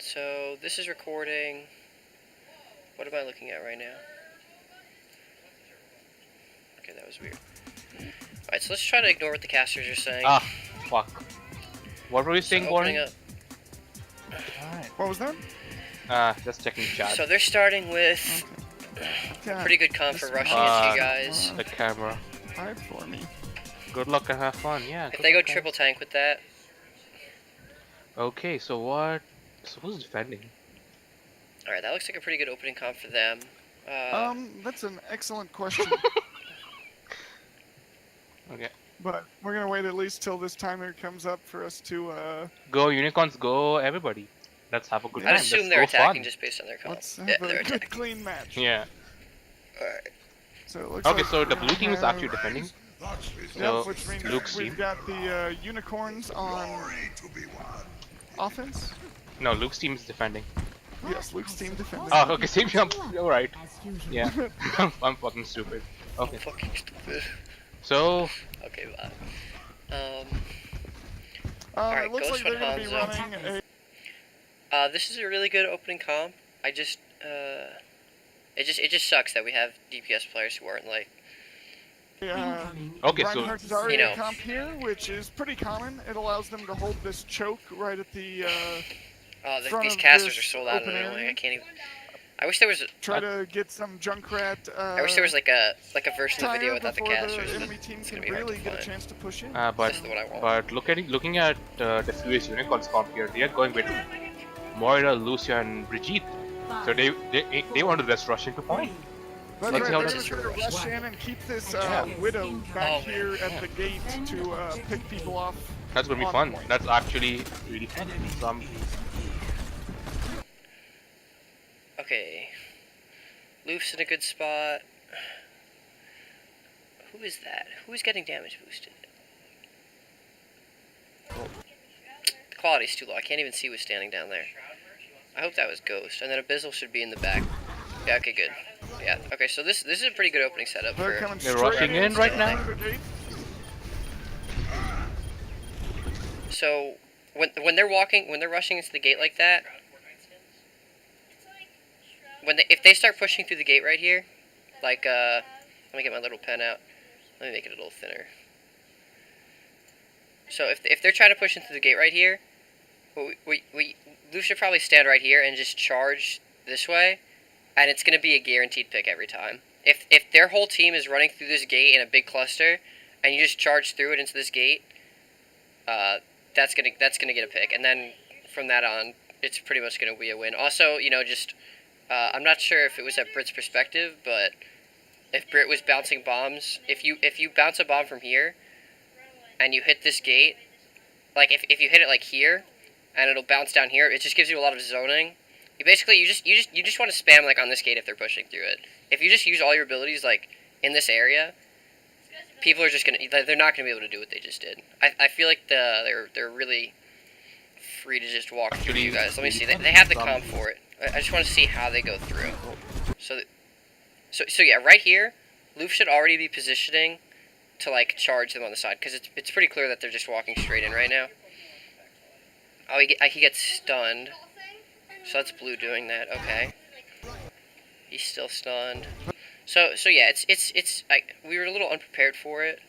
So this is recording. What am I looking at right now? Okay, that was weird. Alright, so let's try to ignore what the casters are saying. Ah, fuck. What were you So saying, opening Gordon? up. Alright, what was that? Just checking chat. So they're starting with Okay. pretty good comp for This rushing mouse into Uh, you guys. The camera. Hide for me. Good luck and have fun. Yeah. If good they go luck, guys. triple tank with that. Okay, so what? So who's defending? Alright, that looks like a pretty good opening comp for them. That's an excellent question, Okay. but we're gonna wait at least till this timer comes up for us to, Go unicorns, go everybody. Let's have a good I'd time. I'd assume Let's they're go attacking fun. just based on their comp. let's have Yeah, a they're good, attacking. clean match. Yeah. Alright. So it looks Okay, like so the we're blue gonna team is have- actually defending. Yep, So which means Luke's we've team. got the, unicorns on offense. No, Luke's team is defending. Yes, Luke's team defending. Oh, okay, same jump. Alright. As usual. Yeah. I'm fucking stupid. Okay. Fucking stupid. So, Okay, bye. It looks Ghost like they're gonna be Hanzo. running a This is a really good opening comp. I just, it just sucks that we have DPS players who aren't like, okay, so Reinhardt Zarya You know. comp here, which is pretty common. It allows them to hold this choke right at the, front these of casters this are sold out and open annoying. area. I can't even. I wish there was. try to get some Junkrat, I wish there was like a version of the video tire without the before casters. the enemy team It's can gonna be hard really to get a find. chance to push in. but This is what I want. but looking at the Furious Unicorns comp here, they are going with Moira, Lucia, and Brigitte. So they want to just rush into point. That's let's right, see how they're this gonna try to rush in and keep this Widow back Oh, here at the gate to pick people off. That's gonna be On fun. point. That's actually really fun. So Okay. Loof's in a good spot. Who is that? Who is getting damage boosted? The quality's too low. I can't even see who's standing down there. I hope that was Ghost. And then Abyssal should be in the back. Yeah, okay, good. Yeah, okay, so this is a pretty good opening setup They're for... coming They're straight rushing in right now? the gate. So, when they're rushing into the gate like that, if they start pushing through the gate right here, like, let me get my little pen out. Let me make it a little thinner. So if they're trying to push into the gate right here, Lou should probably stand right here and just charge this way, and it's gonna be a guaranteed pick every time. If their whole team is running through this gate in a big cluster, and you just charge through it into this gate, that's gonna get a pick, and then from that on, it's pretty much gonna be a win. Also, you know, just I'm not sure if it was at Brit's perspective, but if Brit was bouncing bombs, if you bounce a bomb from here, and you hit this gate, like if you hit it like here, and it'll bounce down here, it just gives you a lot of zoning. You basically you just want to spam like on this gate if they're pushing through it. If you just use all your abilities like in this area, people are just they're not gonna be able to do what they just did. I feel like they're really free to just walk through you guys. Let me see. They have the comp for it. I just want to see how they go through. So yeah, right here, Loof should already be positioning to like charge them on the side because it's pretty clear that they're just walking straight in right now. Oh, he gets stunned. So that's Blue doing that. Okay. He's still stunned. So yeah, it's like we were a little unprepared for it.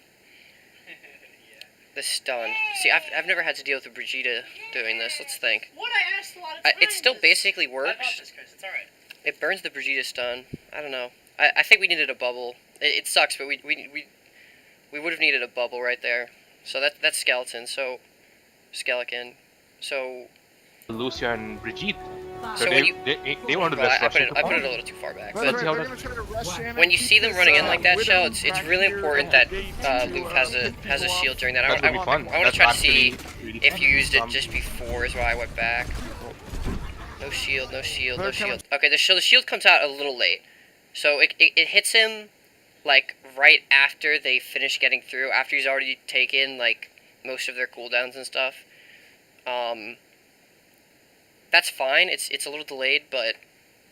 The stun. See, I've never had to deal with a Brigitte doing this. Let's think. What I asked a lot of times. It still basically I bought works. this, Chris. It's alright. It burns the Brigitte stun. I don't know. I think we needed a bubble. It sucks, but we would have needed a bubble right there. So that's skeleton. So skeleton. So Lucia and Brigitte. So So they, when you- they want to well, just I rush put it into a point. little too far back. That's But right, how they're to- gonna try to rush in when and you keep see them this, running in like that, Widow Shell, it's back really here important at that the gate to, Luke has a pick people off. shield during that. That's gonna be fun. I want That's to try to see actually really if fun. you used it Um, just before is why I went back. No shield, no shield, no They're coming- shield. Okay, the shield comes out a little late. So it hits him like right after they finish getting through, after he's already taken like most of their cooldowns and stuff. That's fine. It's a little delayed, but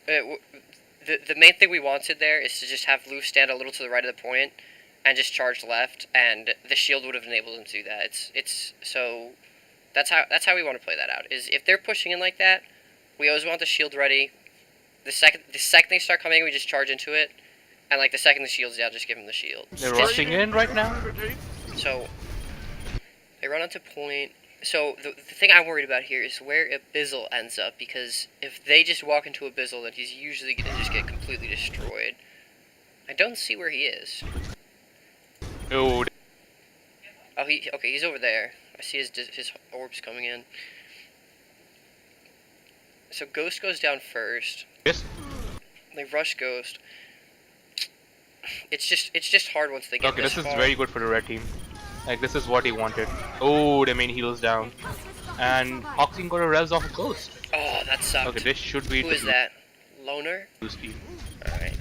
the main thing we wanted there is to just have Loof stand a little to the right of the point and just charge left, and the shield would have enabled him to do that. It's so that's how we want to play that out. Is if they're pushing in like that, We always want the shield ready. The second they start coming, we just charge into it, and like the second the shield's down, just give them the shield. They're rushing in right now. So they run onto point. So the thing I'm worried about here is where Abyssal ends up, because if they just walk into Abyssal, then he's usually gonna just get completely destroyed. I don't see where he is. Oh, Oh, okay, he's over there. I see his orbs coming in. So Ghost goes down first. yes. They rush Ghost. It's just hard once they get Okay, this is far. very good for the red team. Like, this is what he wanted. Oh, the main heal's down. And Oxing got a res off a Ghost. Oh, that sucked. Okay, this should be Who the is that? Loner? Blues team. Alright.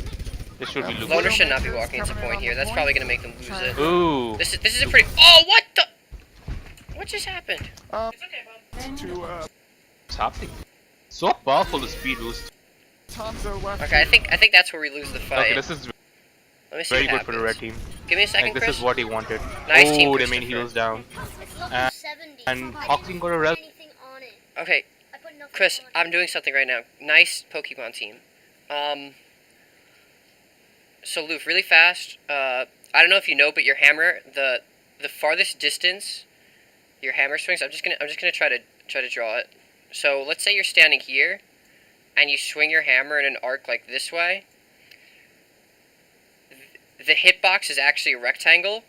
This should be Loner Lucas. should not be walking into point here. That's probably gonna make them lose it. Ooh. This is a pretty. Oh, what the? What just happened? To What's happening? So powerful, the speed boost. Tanzo left. Okay, I think that's where we lose the fight. Okay, this is Let me see very what good for the red happens. team. Give me a second, Like, this Chris. is what he wanted. Nice team, Oh, the main Christopher. heal's down. It's level And- 70. and I Oxing didn't got a put res- anything on it. Okay, I put nothing Chris, on it. I'm doing something right now. Nice Pokemon team. So Loof, really fast. I don't know if you know, but your hammer, the farthest distance, your hammer swings. I'm just gonna try to draw it. So let's say you're standing here, and you swing your hammer in an arc like this way. The hitbox is actually a rectangle.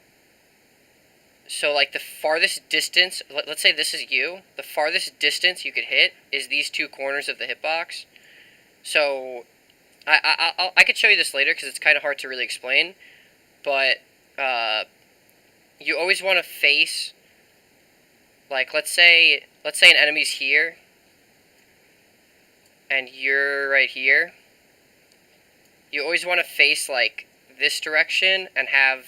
So like the farthest distance, let's say this is you. The farthest distance you could hit is these two corners of the hitbox. So I could show you this later because it's kind of hard to really explain, but you always want to face, like let's say an enemy's here, and you're right here. You always want to face like this direction and have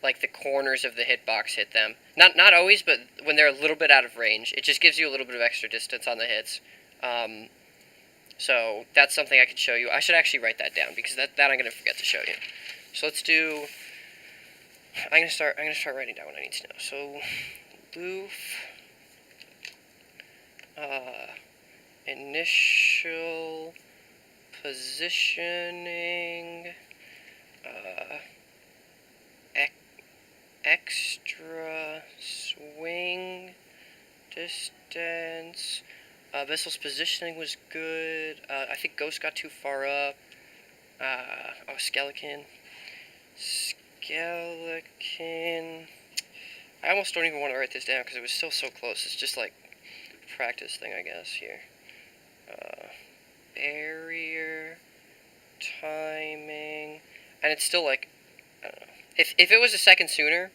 like the corners of the hitbox hit them. Not always, but when they're a little bit out of range, it just gives you a little bit of extra distance on the hits. So that's something I could show you. I should actually write that down because that I'm gonna forget to show you. So let's do. I'm gonna start writing down what I need to know. So, Loof. Initial positioning. Extra swing distance. Vessel's positioning was good. I think Ghost got too far up. Oh, Skeleton. Skeleton. I almost don't even want to write this down because it was still so close. It's just like a practice thing, I guess, here. Barrier. Timing. And it's still like, I don't know. If it was a second sooner,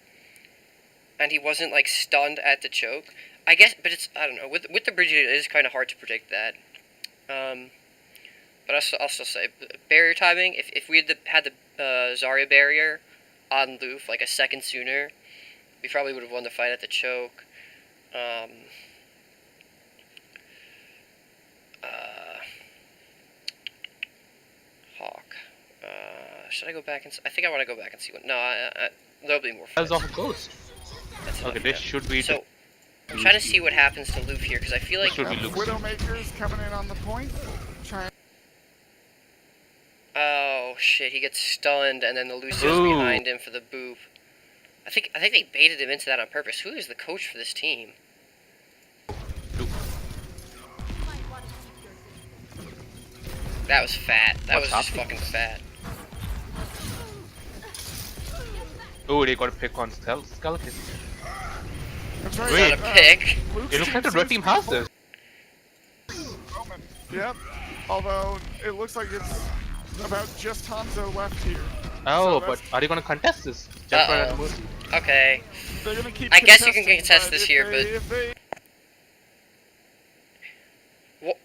and he wasn't like stunned at the choke, I guess. But it's, I don't know. With the Brigitte, it is kind of hard to predict that. But I'll still say barrier timing. If we had the Zarya barrier on Loof like a second sooner, we probably would have won the fight at the choke. Hawk. Should I go back and? I think I want to go back and see what. No, there'll be more Res fights. off a Ghost. That's enough Okay, for this now. should be. So I'm trying to see what happens to Loof here because I feel like Should be Lucas. Widowmaker's coming in on the point. Trying. oh shit, he gets stunned and then the Lucio's Ooh. behind him for the boop. I think they baited him into that on purpose. Who is the coach for this team? That was fat. That What's was just happening? fucking fat. Oh, they got a pick on Skeleton. That's right. Wait. Not a pick. Luke's It looks like the seems red team has this. Roman. Yep. Although it looks like it's about just Hanzo left here. Oh, So but that's- are they gonna contest this? Jump right at the moon. Okay. They're gonna keep I guess you can contesting, contest this if here, they- but- if they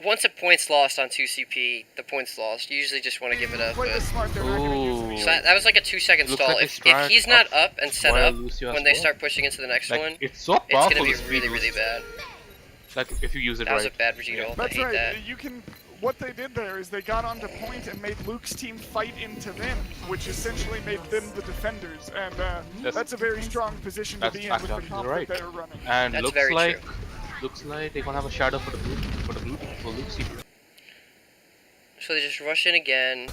Once a point's lost on 2CP, the point's lost. You usually just want to give it up. play But... this smart, they're not gonna use Ooh. it. So that was like a 2-second Looks stall. like If it's he's not up and set while up Lucio has when they ball. start pushing into the next Like, one, it's so it's powerful. gonna be the speed really, really boost. bad. Like, if you use it That was a right. bad Brigitte Yeah. ult. I That's hate right. that. You can. What they did there is they got onto point and made Luke's team fight into them, which essentially made them the defenders, and that's a very strong position to That's be in with the actually comp right. that they're running. And That's looks very like true. looks like they're gonna have a shadow for the blue team. for Luke's team. So they just rush in again.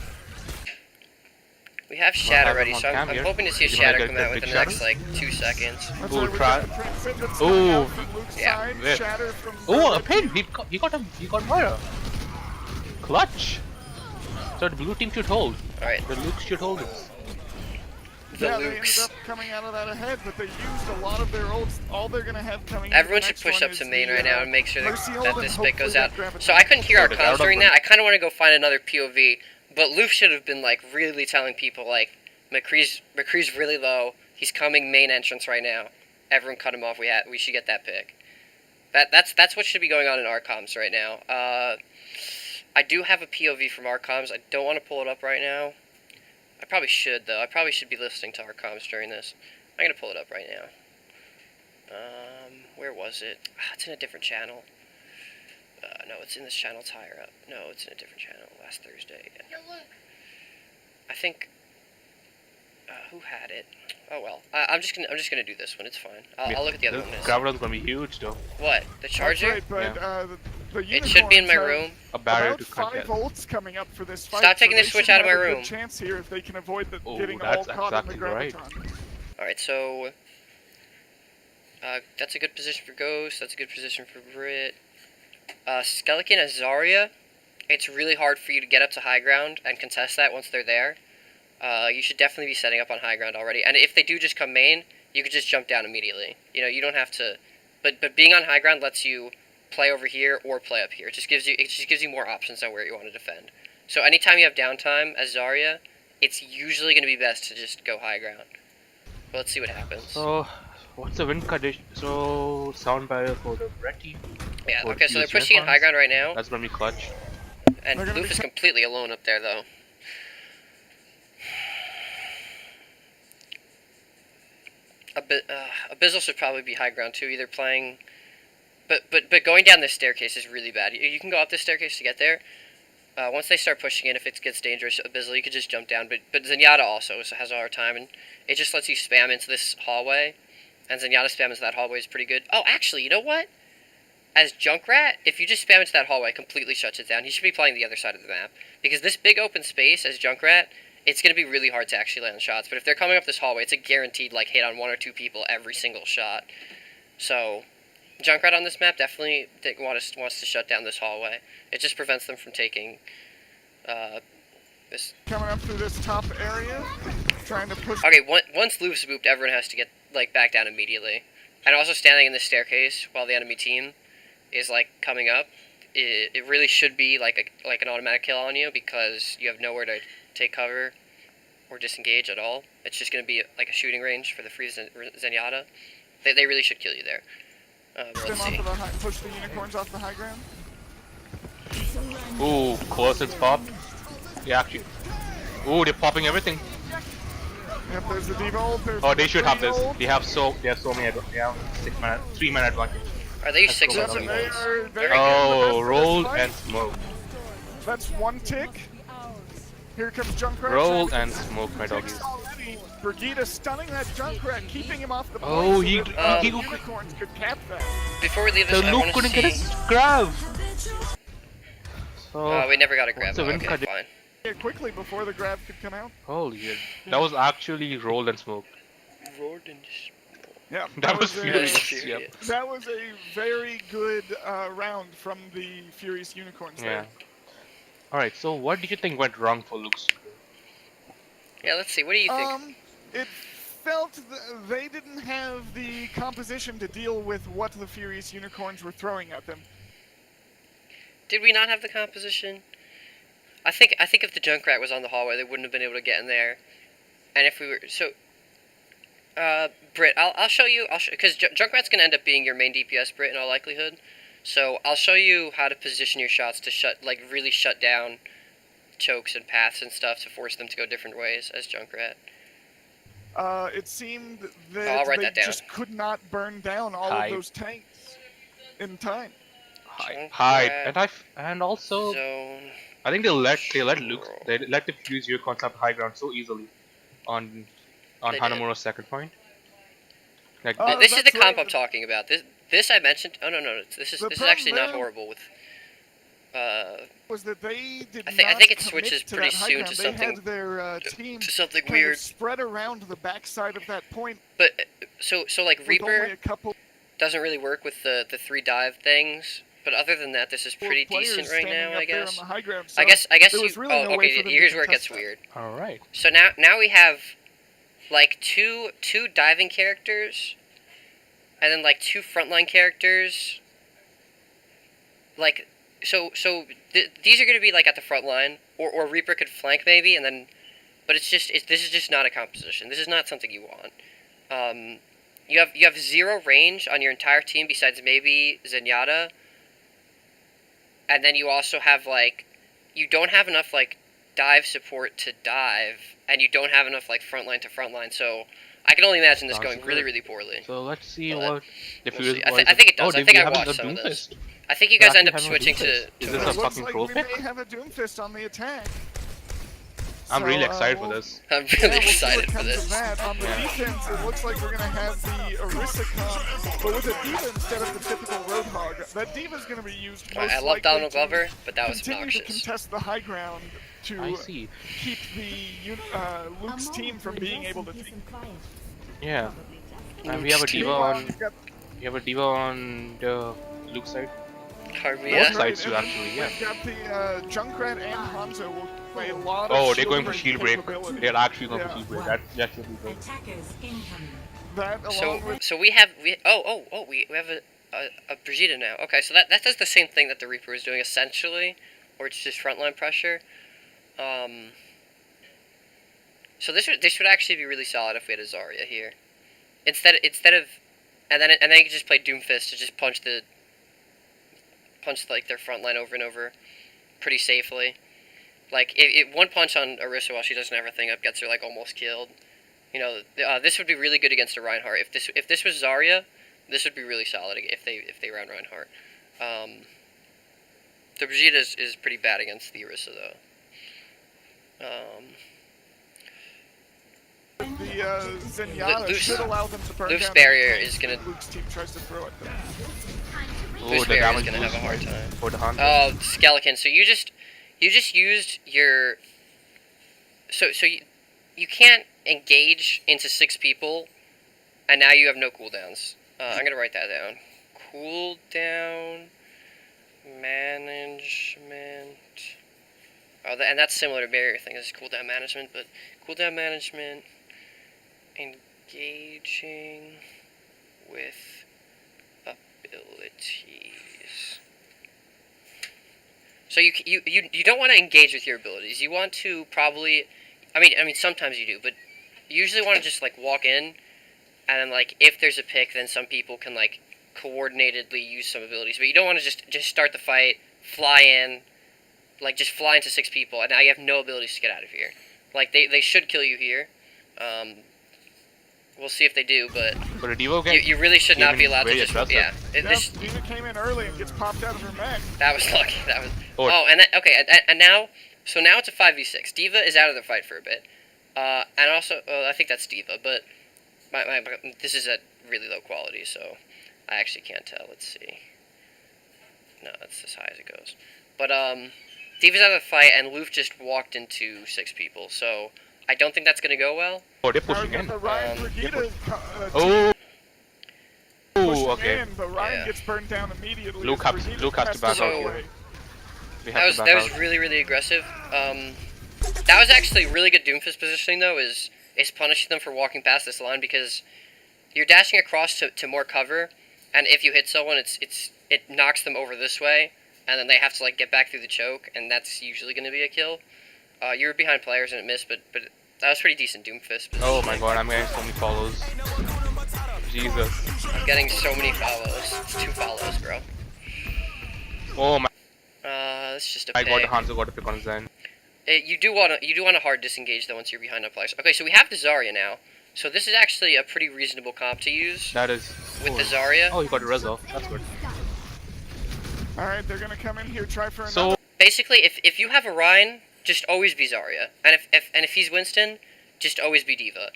We have Shatter ready, so I'm hoping to see a You wanna Shatter get come the out big within the next Shatter? like 2 seconds. That's Ooh, right, we try- got the Transcend that's Ooh. coming out from Luke's Yeah. side. Yeah. Shatter from Oh, the a pin! He got Moira. Clutch. So the blue team should hold. Alright, The Luke should hold it. the Yeah, they ended Lukes. up coming out of that ahead, but they used a lot of their ults. All they're gonna have coming. Everyone into the should next push one up to is main the, right now and make sure Mercy that ult and this pick goes hopefully out. that Graviton. So I couldn't hear our Yeah, the comms during that. Graviton. I kind of want to go find another POV, but Loof should have been like really telling people like McCree's really low. He's coming main entrance right now. Everyone cut him off. We should get that pick. That's what should be going on in our comms right now. I do have a POV from our comms. I don't want to pull it up right now. I probably should though. I probably should be listening to our comms during this. I'm gonna pull it up right now. Where was it? It's in a different channel. No, it's in this channel higher up. No, it's in a different channel. Last Thursday. I think. Who had it? Oh well. I'm just gonna do this one. It's fine. I'll look at the other one. Graviton's gonna be huge though. What? The That's charger? right, but Yeah. the It should be in my Unicorns room. A barrier About to 5 contest. volts coming up for this fight. Stop taking so this they switch should out of my have a good room. chance here if they can avoid Oh, getting all that's caught in the exactly right. graviton. All right. So. That's a good position for Ghost. That's a good position for Brit. Skeleton as Zarya. It's really hard for you to get up to high ground and contest that once they're there. You should definitely be setting up on high ground already. And if they do just come main, you could just jump down immediately. You know, you don't have to. But being on high ground lets you play over here or play up here. It just gives you more options on where you want to defend. So anytime you have downtime as Zarya, it's usually going to be best to just go high ground. But let's see what happens. So, what's the win condition? So, sound barrier for the red team. Yeah. for Okay. So they're Fuse pushing in high Unicorns. ground right now, That's gonna be clutch. and They're gonna Loof be is completely alone up there though. Abyssal should probably be high ground too, either playing, but going down this staircase is really bad. You can go up this staircase to get there. Once they start pushing in, if it gets dangerous, Abyssal, you could just jump down. But Zenyatta also has a hard time, and it just lets you spam into this hallway, and Zenyatta spam into that hallway is pretty good. Oh, actually, you know what? As Junkrat, if you just spam into that hallway, it completely shuts it down. He should be playing the other side of the map, because this big open space as Junkrat, it's going to be really hard to actually land shots. But if they're coming up this hallway, it's a guaranteed like hit on 1 or 2 people every single shot. So, Junkrat on this map definitely wants to shut down this hallway. It just prevents them from taking this. Coming up through this top area, trying to push. Okay, once Loof's booped, everyone has to get like back down immediately. And also standing in the staircase while the enemy team is like coming up, it really should be like an automatic kill on you, because you have nowhere to take cover or disengage at all. It's just going to be like a shooting range for the free Zenyatta. They really should kill you there. But Them let's off see. of the high, push the unicorns off the high ground. Ooh, Corson's pop. Yeah, actually. Ooh, they're popping everything. Yep, there's the D.Va ult. There's Oh, the they should have Queen this. ult. They have so many. They have 3-man advantage. Are they 6 go or back. something? They're Very in good. the Oh, best of roll this fight. and smoke. That's 1 tick. Here comes Junkrat. Roll trying and to smoke, my ticks doggies. already. Brigitte stunning that Junkrat, keeping him off the point. Oh, so he- that he- the unicorns could cap that. Before we leave The this, I Luke want to couldn't see. get his grab. So, We never got a grab. what's the Oh, win okay, condition? fine. Yeah, quickly before the grab could come out. holy shit. That was actually roll and smoke. Yeah, That was a- furious. Yep. That was a very good round from the Furious Unicorns Yeah. there. Alright, so what do you think went wrong for Luke's? Yeah, let's see. What do you think? It felt they didn't have the composition to deal with what the Furious Unicorns were throwing at them. Did we not have the composition? I think if the Junkrat was on the hallway, they wouldn't have been able to get in there. And if we were Brit, I'll show you. Because Junkrat's gonna end up being your main DPS, Brit, in all likelihood. So I'll show you how to position your shots to really shut down chokes and paths and stuff to force them to go different ways as Junkrat. It seemed I'll that write they that down. just could not burn down all Hype. of those tanks in time. Hide. And also Zone. I think they let the Fuse Unicorns have high ground so easily on They did. Hanamura's second point. Like Oh, This is the that's comp right. I'm talking about. This I mentioned. Oh no, this is The actually not problem horrible with. Was that they did I think not it commit switches to pretty that high soon ground. to They something had their team to something kind weird. of spread around the backside of that point But so like with only Reaper a couple doesn't really work with the 3 dive things. But other than that, this is pretty of players decent right standing now, up I there on guess. the high ground. I guess there was you. really no way Okay. for them to Here's where it contest gets weird. All right. So now we have like two diving characters, and then like 2 frontline characters. Like these are gonna be like at the front line, or Reaper could flank maybe, and then, but this is just not a composition. This is not something you want. You have 0 range on your entire team besides maybe Zenyatta, and then you also have like, you don't have enough like dive support to dive, and you don't have enough like frontline to frontline. So I can only imagine this Sounds going good. really poorly. So let's see Well, what we'll Diffuse see. I think it does. Oh, I think I have watched the some of this. Doomfist. I think you guys They end up actually have a switching to. Doomfist. Is to this It a looks fucking like troll we pick? may have a Doomfist on the attack. I'm really So, excited for we'll- this. I'm Yeah, really we'll see excited what for comes of this. that. On the Yeah. defense, it looks like we're going to have the Orisa come, but with a D.Va instead of the typical Roadhog. That D.Va's going to be used most I love likely Donald to Glover, but that was continue to obnoxious. contest the high ground to I see. keep the Luke's team from being able to take. Yeah. And we Luke's have a team. diva on. We've got- We have a diva on the Luke side. Harvey, Both yeah. sides too, and actually. Yeah. We've got the Junkrat and Hanzo will play a lot of Oh, they're shield going for break shield break. capability. They're actually going for Yeah. shield break. That should be good. Attackers incoming. That along with So we have we have a Brigitte now. Okay, so that does the same thing that the Reaper is doing essentially, or it's just frontline pressure. So this would actually be really solid if we had a Zarya here, instead of, and then you can just play Doomfist to just punch like their front line over and over, pretty safely. Like one punch on Orisa while she doesn't have her thing up gets her like almost killed. You know, this would be really good against a Reinhardt. If this was Zarya, this would be really solid if they ran Reinhardt. The Brigitte is pretty bad against the Orisa though. the Zenyatta Loose- should allow them to burn Loose down barrier anything is gonna- Luke's team tries to throw at them. Oh, Loose the Barrier is damage gonna have a hard boost time. for the Hunter. Oh, Skeleton. So you just used your. So you can't engage into 6 people, and now you have no cooldowns. I'm gonna write that down. Cooldown management. Oh, and that's similar to barrier thing. It's cooldown management, but cooldown management, engaging with abilities. So you don't want to engage with your abilities. You want to probably, I mean sometimes you do, but you usually want to just like walk in, and then like if there's a pick, then some people can like coordinatedly use some abilities. But you don't want to just start the fight, fly in, like just fly into 6 people, and now you have no abilities to get out of here. Like they should kill you here. We'll see if they do, but For the Devo game, you really should not be Even allowed to very just aggressive. yeah. This D.Va came in early and gets popped out of her mech. that was lucky. That was Oh. and and now it's a 5v6. D.Va is out of the fight for a bit, and also I think that's D.Va, but my this is at really low quality, so I actually can't tell. Let's see. No, that's as high as it goes. But D.Va's out of the fight, and Loof just walked into 6 people, so I don't think that's gonna go well. oh, they're Now pushing we've in. got the Ryan Um, Brigitte Oh. pushing Oh, okay. in, but Ryan Yeah. gets burned down immediately. Luke as has- Brigitte Luke has to back to out go here. away. We That have was to back that was out. really aggressive. That was actually really good Doomfist positioning though. Is punishing them for walking past this line because you're dashing across to more cover, and if you hit someone, it knocks them over this way, and then they have to like get back through the choke, and that's usually going to be a kill. You were behind players and it missed, but that was pretty decent Doomfist positioning. Oh my god, I'm getting so many follows. Jesus. I'm getting so many follows. It's 2 follows, bro. Oh my It's just a god, pick. the Hanzo got to pick on Zen. You do want to hard disengage though once you're behind up players. Okay, so we have the Zarya now. So this is actually a pretty reasonable comp to use That is. with the Oh, Zarya. oh, he got a Rezo. That's good. Alright, they're gonna come in here, try for another. So, Basically, if you have a Ryan, just always be Zarya, and if he's Winston, just always be D.Va.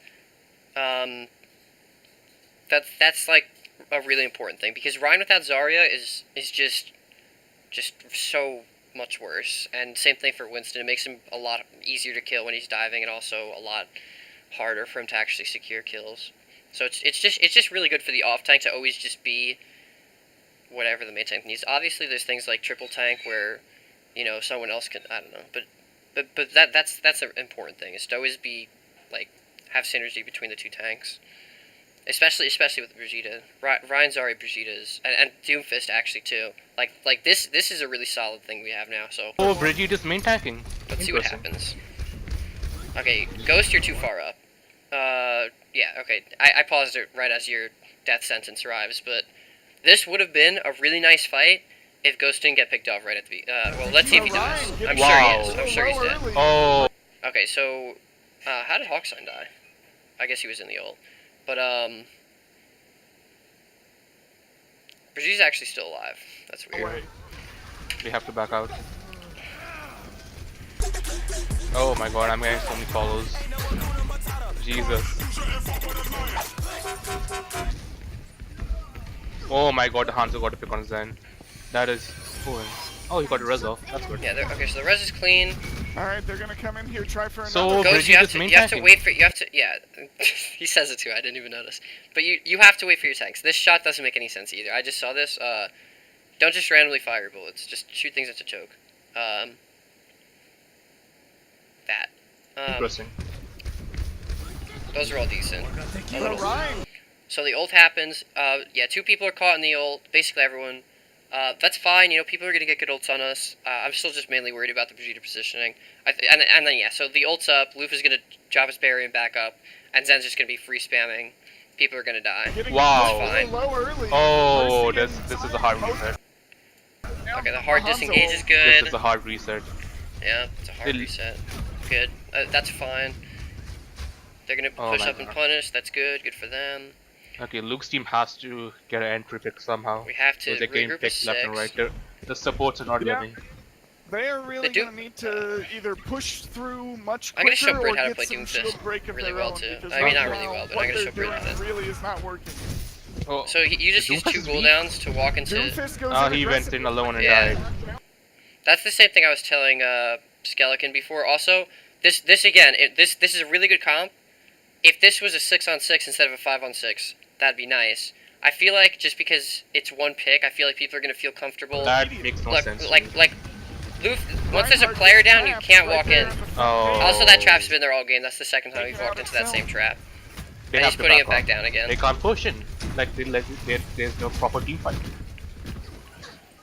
That's like a really important thing because Ryan without Zarya is just so much worse. And same thing for Winston. It makes him a lot easier to kill when he's diving, and also a lot harder for him to actually secure kills. So it's just really good for the off tank to always just be whatever the main tank needs. Obviously, there's things like triple tank where, you know, someone else can, I don't know, but that's an important thing, is to always be like have synergy between the two tanks. Especially with Brigitte. Ryan, Zarya, Brigitte and Doomfist actually too. Like this is a really solid thing we have now. So Oh, Brigitte is main tanking. let's see what happens. Okay, Ghost, you're too far up. Yeah, okay. I paused it right as your death sentence arrives, but this would have been a really nice fight if Ghost didn't get picked off right at the well, let's see if he does. I'm sure he is. I'm sure he's dead. Oh, Okay, so how did Hawksign die? I guess he was in the ult. But, Brigitte's actually still alive. That's weird. Away. we have to back out. Oh my god, I'm getting so many follows. Jesus. Oh my god, Hanzo got to pick on Zen. That is... Oh, he got a res off. That's good. Yeah, okay, so the res is clean. Alright, they're gonna come in here, try for another. So, Ghost, you Brigitte have is to main tanking. wait for, yeah, he says it too, I didn't even notice. But you have to wait for your tanks. This shot doesn't make any sense either. I just saw this, don't just randomly fire your bullets, just shoot things into choke. Interesting. Those are all decent. Ryan. So the ult happens, yeah, 2 people are caught in the ult, basically everyone. That's fine, you know, people are gonna get good ults on us. I'm still just mainly worried about the Brigitte positioning. And then, yeah, so the ult's up, Loof is gonna drop his barrier and back up, and Zen's just gonna be free spamming. People are gonna die. Wow. That's fine. Low early. Oh, this is a hard reset. Okay, the hard Hanzo. disengage is This good. is a hard reset. Yeah, it's a hard reset. Good. That's fine. They're gonna Oh push my up and God. punish, that's good for them. Okay, Luke's team has to get an entry pick somehow. We have to So they're getting regroup as picked left and 6. right. The supports are not Yeah. letting. They are really They do- gonna need to either push through much I'm gonna quicker show or Brit how to get play some Doomfist shield break of really their well own, too. because I mean, right not really now, well, but what I'm gonna they're show Brit doing how to. really is not working. Oh, So you just use 2 Doomfist is weak. cooldowns to walk into... Doomfist goes Oh, in he went aggressively. in alone and Yeah. died. That's the same thing I was telling Skeleton before. Also, this again, this is a really good comp. If this was a 6-on-6 instead of a 5-on-6, that'd be nice. I feel like just because it's one pick, I feel like people are gonna feel comfortable. That makes no sense. Loof, once there's a player down, you can't walk in. Oh. Also, that trap's been there all game. That's the second time we've walked into that same trap. They And have he's to putting it off. back down again. They can't push in. Like there's no proper team fight.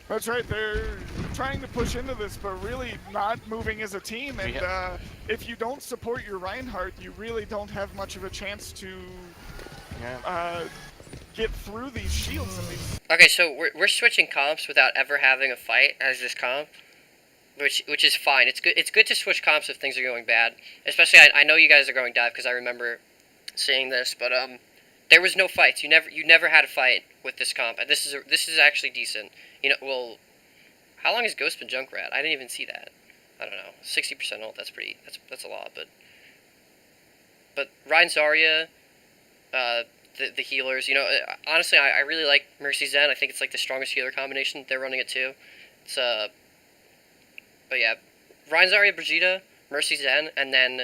That's right, they're trying to push into this, but really not moving as a team. And if you don't support your Reinhardt, you really don't have much of a chance to get through these shields. And these... Okay, so we're switching comps without ever having a fight as this comp, which is fine. It's good to switch comps if things are going bad. Especially I know you guys are going dive because I remember seeing this, but there was no fights. You never had a fight with this comp, and this is actually decent. You know, well, how long has Ghost been Junkrat? I didn't even see that. I don't know. 60% ult. That's a lot, but Ryan, Zarya, the healers. You know, honestly, I really like Mercy Zen. I think it's like the strongest healer combination. They're running it too. It's but yeah, Ryan, Zarya, Brigitte, Mercy Zen, and then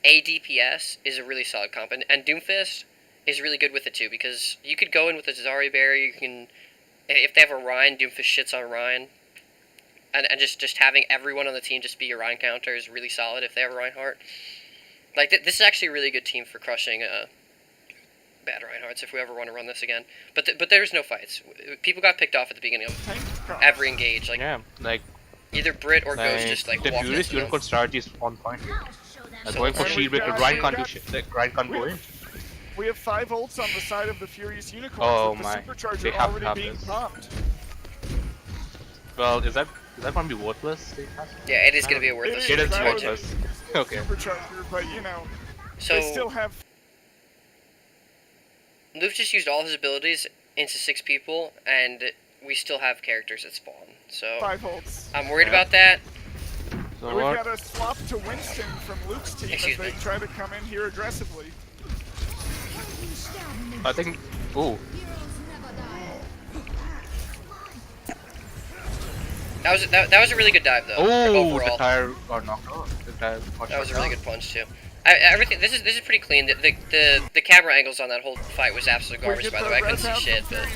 ADPS is a really solid comp, and Doomfist is really good with it too, because you could go in with a Zarya barrier. You can, if they have a Ryan, Doomfist shits on Ryan, and just having everyone on the team just be your Ryan counter is really solid if they have a Reinhardt. Like this is actually a really good team for crushing bad Reinhardts if we ever want to run this again. But there's no fights. People got picked off at the beginning of every engage. Like Yeah, like either Brit or Ghost just like the walked Furious into them. Unicorn strategy is on point here. So Going for let's- shield breaker, Ryan can't do shit. Like, Ryan can't go in. We have 5 ults on the side of the Furious Unicorns Oh with the my. supercharger They have to already have being this. popped. Well, is that gonna be worthless? Yeah, it is going to be a worthless It is That supercharger. was worthless. Okay. Supercharger, but you know, So they still have Loof just used all his abilities into 6 people, and we still have characters at spawn. So 5 ults. I'm worried Yeah. about that. So We've what? got a swap to Winston from Luke's team Excuse as they me. try to come in here aggressively. I think. Oh, That was a really good dive though. Oh, the overall. tire got knocked out. The tire got That was a shot really down. good punch too. Everything. This is pretty clean. The camera angles on that whole fight was absolute garbage. By the way, I couldn't see shit, but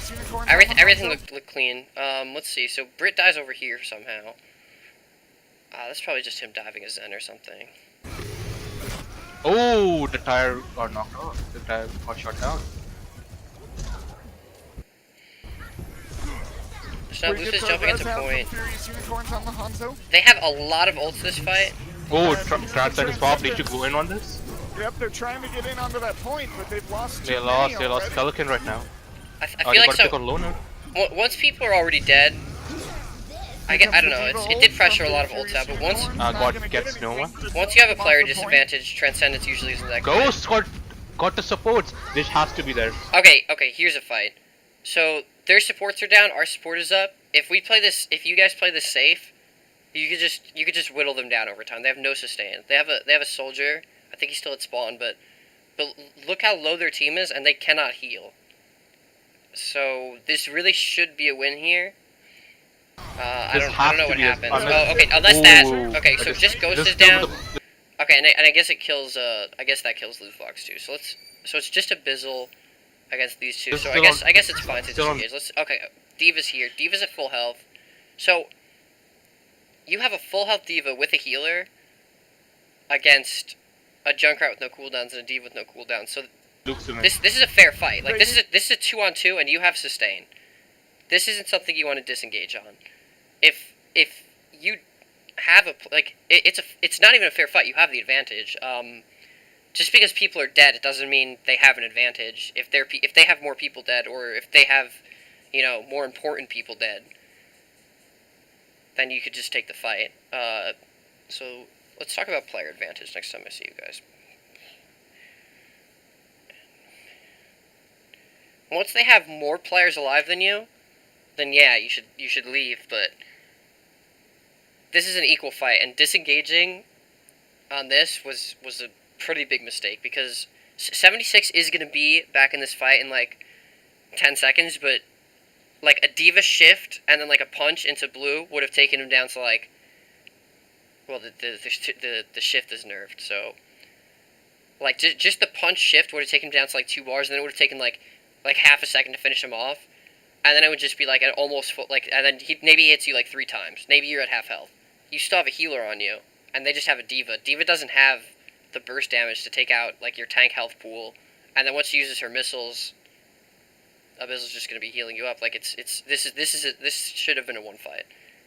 everything looked clean. Let's see. So Brit dies over here somehow. That's probably just him diving a Zen or something. Oh, the tire got knocked out. The tire got shot down. So now Luth is jumping into point. Unicorns on the Hanzo. They have a lot of ults this fight. Oh, Transcend is probably to go in on this. Yep, they're trying to get in onto that point, but they've lost. They lost Pelican right now. I Oh, feel they like got to pick so. on Loner. Once people are already dead, I don't know. It did pressure a lot of ults out, but God gets no one. once you have a player disadvantage, Transcendence usually isn't that good. Ghost got the supports. This has to be there. Okay, here's a fight. So their supports are down, our support is up. If you guys play this safe, you could just whittle them down over time. They have no sustain. They have a soldier. I think he's still at spawn, but look how low their team is, and they cannot heal. So this really should be a win here. I don't know what happens. Unless that. Okay, so just Ghost is down. Okay, and I guess it kills. I guess that kills Lootbox too. So it's just a Bizzle against these two. So I guess it's fine to disengage. Okay, D.Va's here. D.Va's at full health. So you have a full health D.Va with a healer against a Junkrat with no cooldowns and a D.Va with no cooldowns. So this is a fair fight. Like this is a 2-on-2 and you have sustain. This isn't something you want to disengage on. If you have it's not even a fair fight. You have the advantage. Just because people are dead, it doesn't mean they have an advantage. If they have more people dead, or if they have, more important people dead, then you could just take the fight. So let's talk about player advantage next time I see you guys. Once they have more players alive than you, then yeah, you should leave. But this is an equal fight, and disengaging on this was a pretty big mistake, because 76 is going to be back in this fight in like 10 seconds, but like a D.Va shift and then like a punch into blue would have taken him down to like, well, the shift is nerfed, so like just the punch shift would have taken him down to like 2 bars, and then it would have taken like half a second to finish him off, and then it would just be like an almost full, like, and then maybe he hits you like 3 times, maybe you're at half health, you still have a healer on you, and they just have a D.Va. D.Va doesn't have the burst damage to take out like your tank health pool, and then once she uses her missiles, Abyssal's just gonna be healing you up. Like this should have been a 1 fight.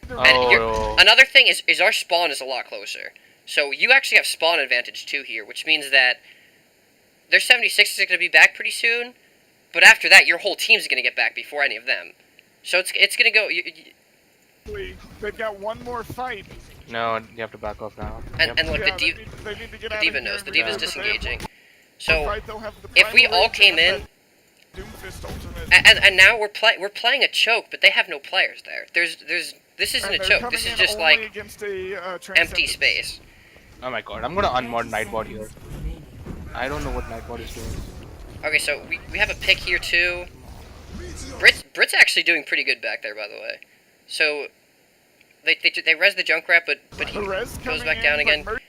And another thing is our spawn is a lot closer, so you actually have spawn advantage too here, which means that their 76 is gonna be back pretty soon, but after that your whole team's gonna get back before any of them. So it's gonna go. They've got one more fight. No, you have to back off now. And look, Yeah, the they need to get out D.Va of here knows. and The D.Va's return, but they have disengaging. the So fight, they'll have the if we primal all rage came and in, that Doomfist ultimate. and now we're playing a choke, but they have no players there. This isn't a And they're choke. coming This is in just only like against a, empty Transcendence. space. Oh my god, I'm gonna unmod Nightbot here. I don't know what Nightbot is doing. Okay, so we have a pick here too. Brit's actually doing pretty good back there, by the way. So they res the Junkrat, but he The res goes coming back in, down but again.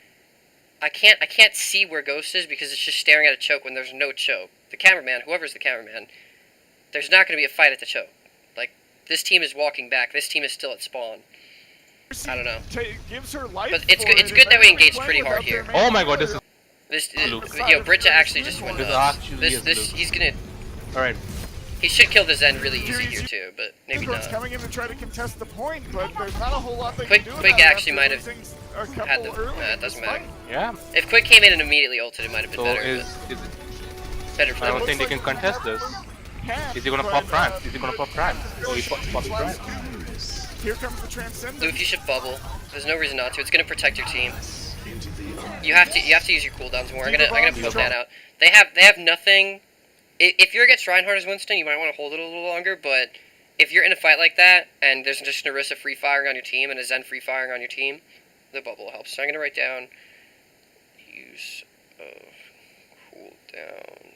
I can't see where Ghost is because it's just staring at a choke when there's no choke. The cameraman, whoever's the cameraman, there's not going to be a fight at the choke. Like, this team is walking back. This team is still at spawn. I don't know. Gives her life But it's for good. it. It's If good that we they're engaged playing pretty hard without their here. main Oh my god, this healer, is... This Britcha actually just went This nuts. actually is Luke. He's gonna. Alright. He should kill the Zen really easy here too, but maybe Unicorns not. coming in to try to contest the point, but there's not a whole lot they Quick can do Quick about it actually after might have losing a couple had the. early It in doesn't this matter. fight. Yeah. If Quick came in and immediately ulted, it might have been So better. is But it... better for I them. don't think they can contest this. Is he gonna pop Prime? Is he gonna pop Prime? Oh, he's popping Prime. Here comes the Transcendence. Luke, you should bubble. There's no reason not to. It's gonna protect your team. You have to use your cooldowns more. I'm gonna pull that out. They have nothing. If you're against Reinhardt as Winston, you might want to hold it a little longer. But if you're in a fight like that and there's just an Orisa free firing on your team and a Zen free firing on your team, the bubble helps. So I'm gonna write down use of cooldown.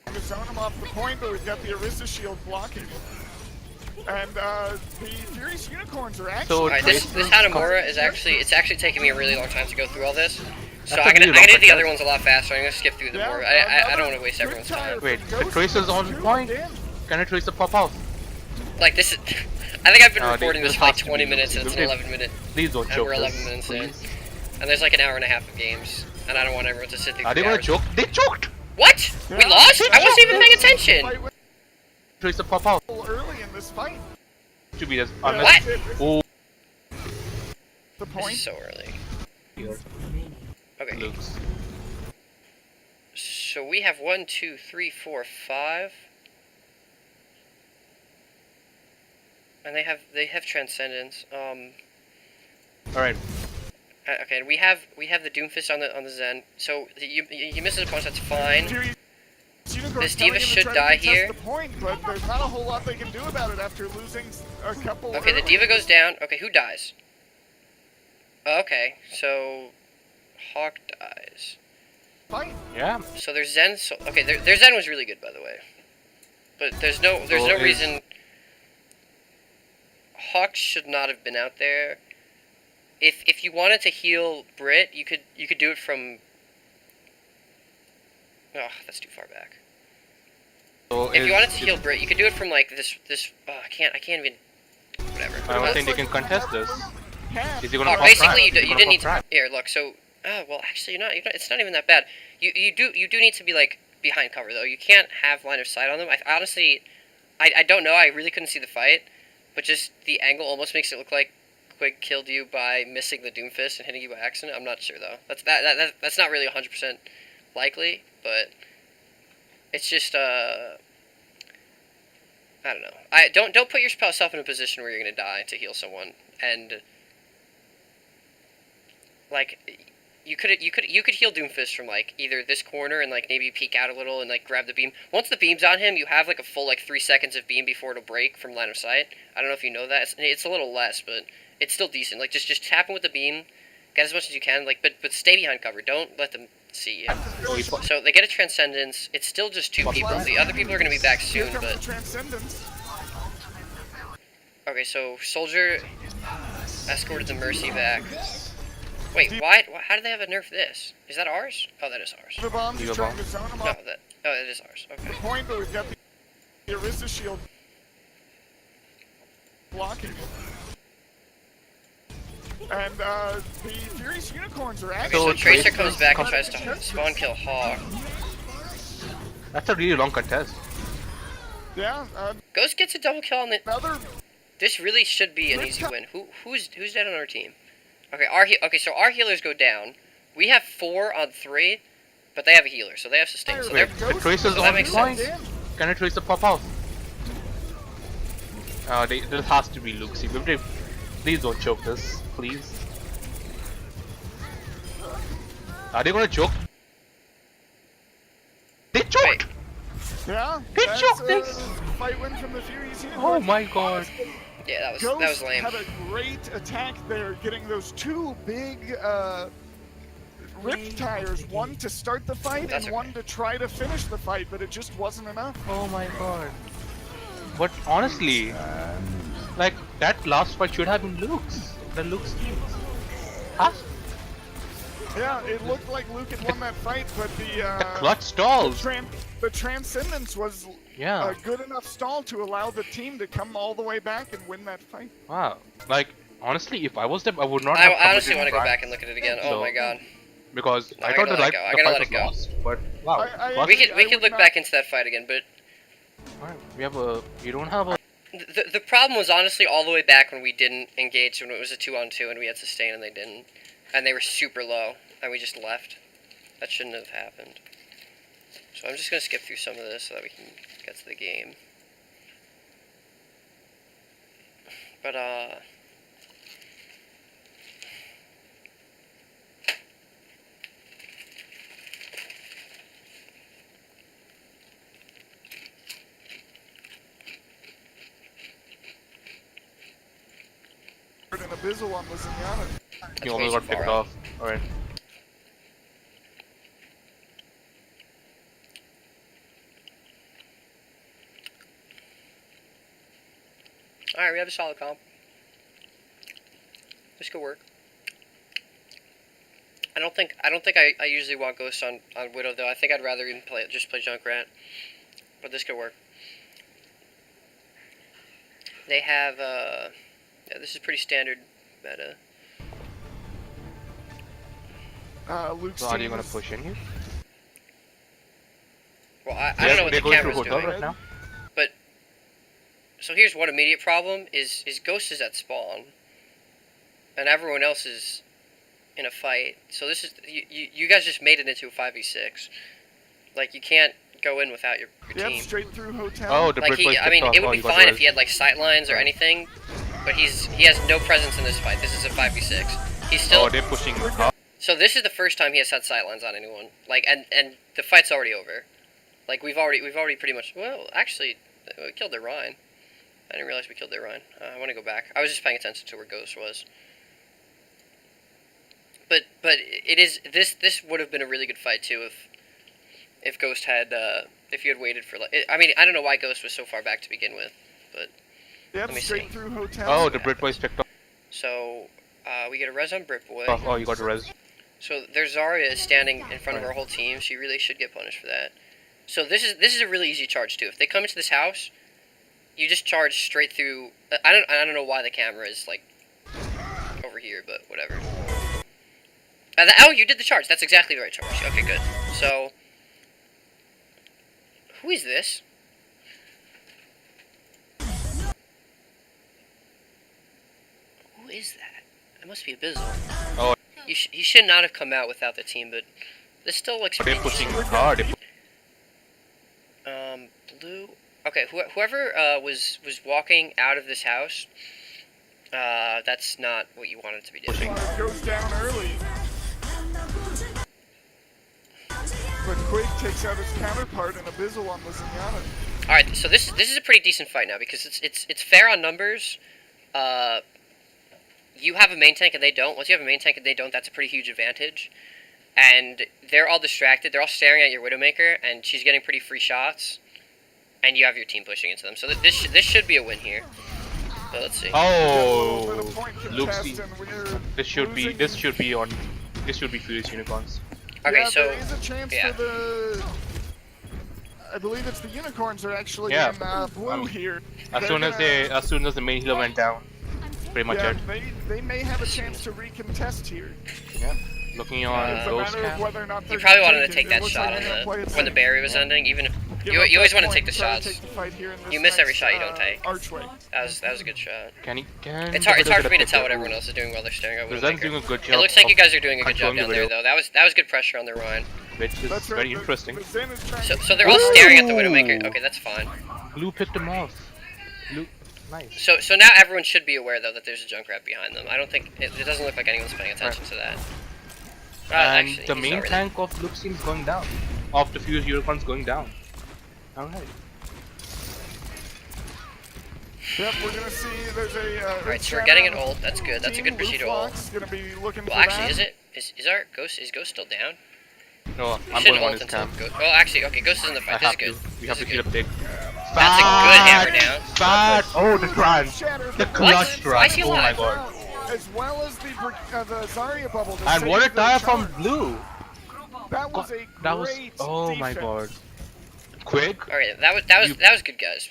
We're gonna zone him off the point, but we've got the Orisa shield blocking it. And the Furious Unicorns are actually... So, Alright, this Hanamura is actually, it's actually taking me a really long time to go through all this. So That's a I'm gonna, really I'm gonna long do the other contest. ones a lot faster. I'm gonna skip through them Yeah, more. I don't another want to waste good everyone's tire time. from Wait, the Ghost Tracer's on two point. in. Can a Tracer pop off? Like this is, I think I've been No, recording this this for like has to 20 be minutes and it's an Lucy. 11 minute, Please don't and choke we're 11 this, minutes in. please. And there's like an hour and a half of games, and I don't want everyone to sit through Are they 3 gonna hours. choke? They choked! What? We Yeah. lost? I wasn't even paying attention. Fight went Tracer pop out. a little early in this fight. Should be this. Yeah, What? that's it. Oh, The This point. is so early. Okay, Luke's. so we have 1, 2, 3, 4, 5. And they have Transcendence. Alright. Okay, we have the Doomfist on the Zen. So you miss a punch, that's fine. Furious Unicorns This Diva coming in to should try to die contest here. The point, but there's not a whole lot they can do about it after losing a couple. Okay, the early. Diva goes down. Okay, who dies? Okay, so Hawk dies. Fight. Yeah. So their Zen. So, okay, their Zen was really good, by the way. But there's no So reason. Hawk should not have been out there. If you wanted to heal Brit, you could do it from. Oh, that's too far back. So If you wanted to heal Brit, you could do it from like this. Oh, I can't even. Whatever. I don't think they can contest this. Half. Is he gonna Oh, pop basically, Prime? you He's gonna didn't pop need to. Prime. Here, look. So, well, actually, you're not. It's not even that bad. You do need to be like behind cover though. You can't have line of sight on them. I honestly, I don't know. I really couldn't see the fight, but just the angle almost makes it look like Quig killed you by missing the Doomfist and hitting you by accident. I'm not sure though. That's not really 100% likely, but it's just I don't know. Don't put yourself in a position where you're gonna die to heal someone and. Like, you could heal Doomfist from like either this corner and like maybe peek out a little and like grab the beam. Once the beam's on him, you have like a full like 3 seconds of beam before it'll break from line of sight. I don't know if you know that. It's a little less, but it's still decent. Like just tap him with the beam, get as much as you can. Like but stay behind cover. Don't let them see you. Oh, he's So they get a Transcendence. It's still just 2 people. The other people are gonna be back Here soon, comes the but Transcendence. okay. So Soldier escorted the Mercy back. Wait, why? How did they have a nerf this? Is that ours? Oh, that is ours. The bombs Diva are trying bomb. to zone him No, up. that is ours. Okay. The point, but we've got the Arista shield blocking. And the Furious Unicorns are Okay, actually. so So Tracer Tracer comes back and comes- tries to spawn kill Hawk. That's a really long contest. Yeah, Ghost gets a double kill on the. another. This really should be an easy win. Who's dead on our team? Okay, okay, so our healers go down. We have 4 on 3, but they have a healer, so they have sustain. So they're Wait, the Tracer's so that on makes point. sense. Can a Tracer pop off? This has to be Luxie. Please don't choke this, please. Are they gonna choke? They choked! Wait, Yeah, He that's choked a this. fight win from the Furious Unicorns. Oh my god. yeah, that Ghost was lame. had a great attack there, getting those 2 big rip tires. One to start the fight That's and okay. one to try to finish the fight, but it just wasn't enough. Oh my god. But honestly, like that last fight should have been Luke's. The Luke's team. Huh? Yeah, it looked like Luke had won that fight, but The clutch stalls. the Transcendence was Yeah. a good enough stall to allow the team to come all the way back and win that fight. Wow. Like honestly, if I was them, I would not have I honestly committed want to go crime back and look at it again. Oh So- my god. because No, I I thought gotta the let right it go. I the gotta fight let was it go. lost, but wow. I- Plus- We could I would look not- back into that fight again, but Alright, we don't have a the problem was honestly all the way back when we didn't engage when it was a 2-on-2 and we had sustain and they didn't, and they were super low and we just left. That shouldn't have happened. So I'm just gonna skip through some of this so that we can get to the game. But An Abyssal on the Zenyatta. that's you way almost too got picked far off. Alright. Alright, we have a solid comp. This could work. I don't think I usually want Ghost on Widow though. I think I'd rather even just play Junkrat. But this could work. They have yeah, this is pretty standard meta. Luke's So are you team gonna is- push in here? Well, I don't know what They're the going through camera's hotel doing. right now. So here's one immediate problem is Ghost is at spawn. And everyone else is in a fight. So this is you guys just made it into a 5v6. Like you can't go in without your Yep, team. straight through hotel. Oh, the Like Brit boys I mean, picked it off. would Oh, be you got fine res. if he had like sight lines or anything, but he has no presence in this fight. This is a 5v6. He's still Oh, they're pushing hard. so this is the first time he has had sight lines on anyone. Like and the fight's already over. Like we've already pretty much actually we killed their Rhine. I didn't realize we killed their Rhine. I want to go back. I was just paying attention to where Ghost was. But it is this would have been a really good fight too if Ghost had if you had waited for like I mean I don't know why Ghost was so far back to begin with, but Yep, let me straight see. through hotel. Oh, the Brit boys picked off. so we get a res on Britboy. Oh, you got the res. So there's Zarya is standing in front of our whole team. She really should get punished for that. So this is a really easy charge too. If they come into this house, you just charge straight through. I don't know why the camera is like over here, but whatever. Oh, you did the charge. That's exactly the right charge. Okay, good. So who is this? Who is that? It must be Abyssal. Oh. He should not have come out without the team, but this still looks They're pretty pushing decent. hard. Blue. Okay, whoever was walking out of this house, that's not what you wanted to be doing. Pushing. Goes down early. But Quake takes out his counterpart and Abyssal on the Zenyatta. All right, so this is a pretty decent fight now because it's fair on numbers. You have a main tank and they don't. Once you have a main tank and they don't, that's a pretty huge advantage. And they're all distracted. They're all staring at your Widowmaker, and she's getting pretty free shots. And you have your team pushing into them. So this should be a win here. But let's see. Oh, Luke's Luke's. This should be Furious Unicorns. Okay, yeah, so there is a chance yeah. for the. I believe it's the unicorns are actually Yeah, in blue here. As They're soon gonna- as the main healer went down, pretty much yeah, it. they may have a chance to recontest here. Yeah. Looking on It's a Ghost matter of Cam. whether or not you they're probably gonna wanted to take it. It that looks shot like on they're gonna play it when the safe. berry was ending. Even Give you up always that want to point take the and try to shots. take the fight here in this You miss every next, shot you don't take. Archway. That was a good shot. Can It's the hard Widow for get me a to tell pick? what everyone else is doing while they're staring at Rizan's Widowmaker. doing a good job. It looks like you of guys are doing a good job controlling down the there Widow, though. That was good pressure on the Rhine. which is That's right, very but- interesting. but Zen is trying So to- they're all staring at the Widowmaker. Okay, that's fine. Blue picked him off. Blue, nice. So now everyone should be aware though that there's a Junkrat behind them. I don't think it doesn't look like anyone's paying attention to that. And Actually, the he's main not really. tank of Luke's team is going down. Of the Furious Unicorns going down. Alright. Yep, we're gonna see. There's a. Alright, so we're getting an ult. That's good. That's a good procedure ult. Gonna be looking Well, for actually, that. is our Ghost still down? No, You I'm shouldn't going on ult his until cam. Ghost. Well, actually, okay, Ghost is in the I fight. This is have to. good. We have This to is keep a big. That's a good hammer down. Fat! Oh, the trance! The clutch What? Why is trance! he Oh my alive? god. As well as the Zarya bubble. to And what a save the tire from charge. Blue! That was a That was. great Oh my god. defense. Quick? Alright, that was good, guys.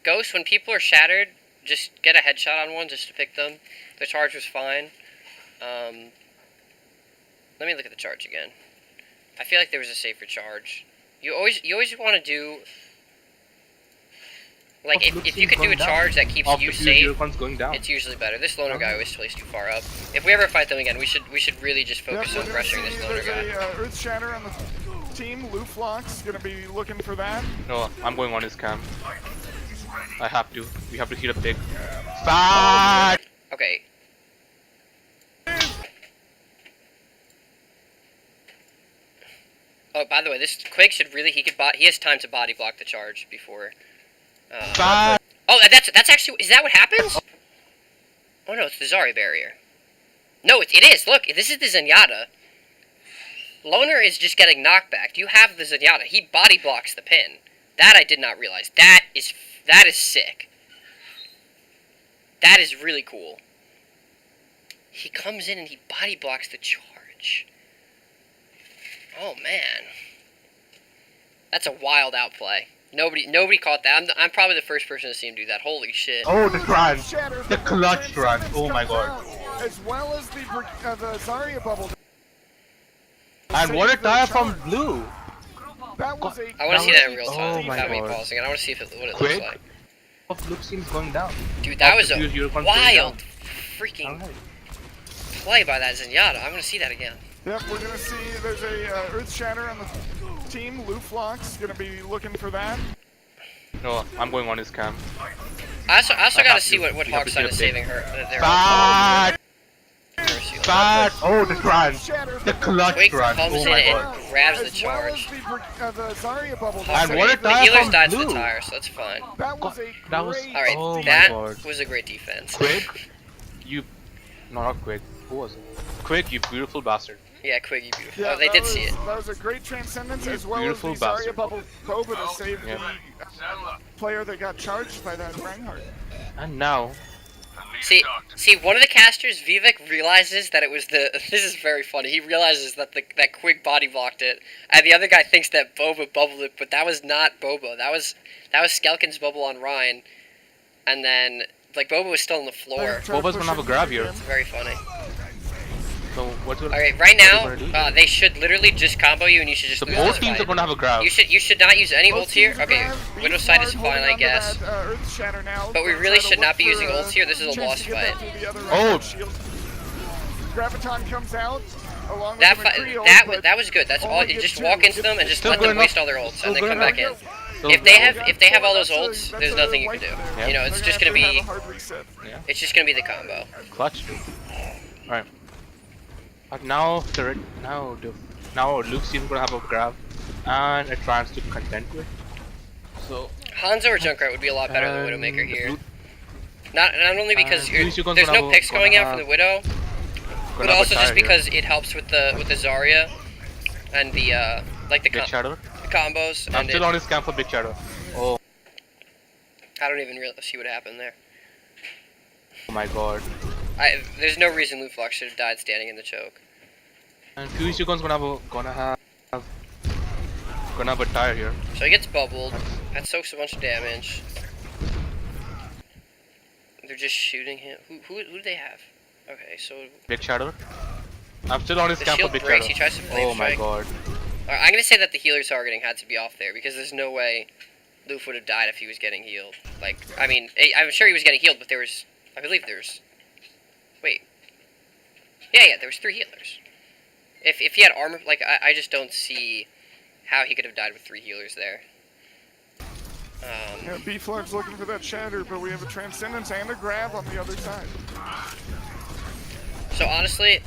Ghost, when people are shattered, just get a headshot on one just to pick them. The charge was fine. Let me look at the charge again. I feel like there was a safer charge. You always want to do like if you could do a charge that keeps Of you the Furious safe, Unicorns going down. it's usually better. This loner guy always plays too far up. If we ever fight them again, we should really just focus Yep, on we're gonna pressuring see this loner there's guy. a Earth Shatter on the team. Luflock's gonna be looking for that. No, I'm going on his cam. I have to. We have to hit a big. Fat! Okay. Oh, by the way, this Quake should really he has time to body block the charge before. Fat! Oh, that's actually is that what happens? Oh no, it's the Zarya barrier. No, it is. Look, this is the Zenyatta. Loner is just getting knockback. You have the Zenyatta. He body blocks the pin. That I did not realize. That is sick. That is really cool. He comes in and he body blocks the charge. Oh man, that's a wild outplay. Nobody caught that. I'm probably the first person to see him do that. Holy shit! Oh, the run, Shatter, the clutch run. Oh my god! out, as well as the Zarya bubble. And what a tire from Blue. That was a I want to see that in real Oh time my without me God. pausing, and I want to see what it Quick. looks like. Of Blue seems going down. Dude, that Off was the a fuse, Unicorn wild going freaking Alright. play by that Zenyatta. I want to see that again. Yep, we're gonna see there's a Earth Shatter on the team. Luflox gonna be looking for that. No, I'm going on his cam. I also I gotta have see to. what You have to Hawkson see is the saving her. Their Fat, Mercy. fat. Oh, the run, Shatter, the clutch Quake run. comes Oh in my and god. grabs the as charge. well as the Zarya bubble. And what a The tire healers from died to the Blue. tire, so that's fine. That was a That was- great. Alright, Oh my that God. was a great defense. Quick, you. No, not Quick. Who was it? Quick, you beautiful bastard. Yeah, Quiggy, beautiful. Yeah, Oh, they that did was, see it. That was a great transcendence, You as well as beautiful the Zarya bastard. bubble Boba to save Yeah. the player that got charged by that Reinhardt. And now, See, one of the casters, Vivek, realizes that it was the. This is very funny. He realizes that that Quig body blocked it, and the other guy thinks that Boba bubbled it, but that was not Boba. That was Skelkin's bubble on Ryan, and then like Boba was still on the floor. Boba's gonna have a grab here. It's very funny. so what's gonna? Okay, right what are you now, gonna do? they should literally just combo you, and you should just So lose both this teams fight. are gonna have a grab. You should not use any Both ults here. teams are Okay, gonna have Widow's Beast side is Guard fine, holding I onto guess. that, Earth Shatter now. But we Gonna really try to should look not be for using ults here. This is a chance lost to get that fight. through the other Oh. Reinhardt shield. Graviton comes out along That with the fight, McCree ult, that was good. That's all. You just walk into them and just Still let good them enough. waste all their ults, Still and then good come back in. enough. So If they have all those ults, That's there's a nothing you can wipe do. there. Yep. You know, it's They're just gonna gonna have to be have a hard reset. it's just gonna be the combo. Clutch too. Alright. But now Luke's team's gonna have a grab and a chance to contend with. So Hanzo or Junkrat would be a lot better than and Widowmaker here. Blue- Not only because Lucio there's gonna no have picks a- going gonna out from the have- Widow, gonna but have a also tire just here. because it helps with the Zarya and the like the Big Shadow. combos. I'm And still on his camp for Big Shadow. Oh I don't even really see what happened there. my god. There's no reason Luflox should have died standing in the choke. And Fusiocon's gonna have a tire here. So he gets bubbled. That soaks a bunch of damage. They're just shooting him. Who do they have? Okay, so Big Shadow. I'm still on his the camp for shield Big breaks. Shadow. He tries to flame Oh my strike. god. I'm gonna say that the healer targeting had to be off there because there's no way Luf would have died if he was getting healed. Like, I mean, I'm sure he was getting healed, but I believe wait. Yeah, there was 3 healers. If he had armor, like, I just don't see how he could have died with 3 healers there. Yeah, B-Flug's looking for that shatter, but we have a transcendence and a grab on the other side. So honestly,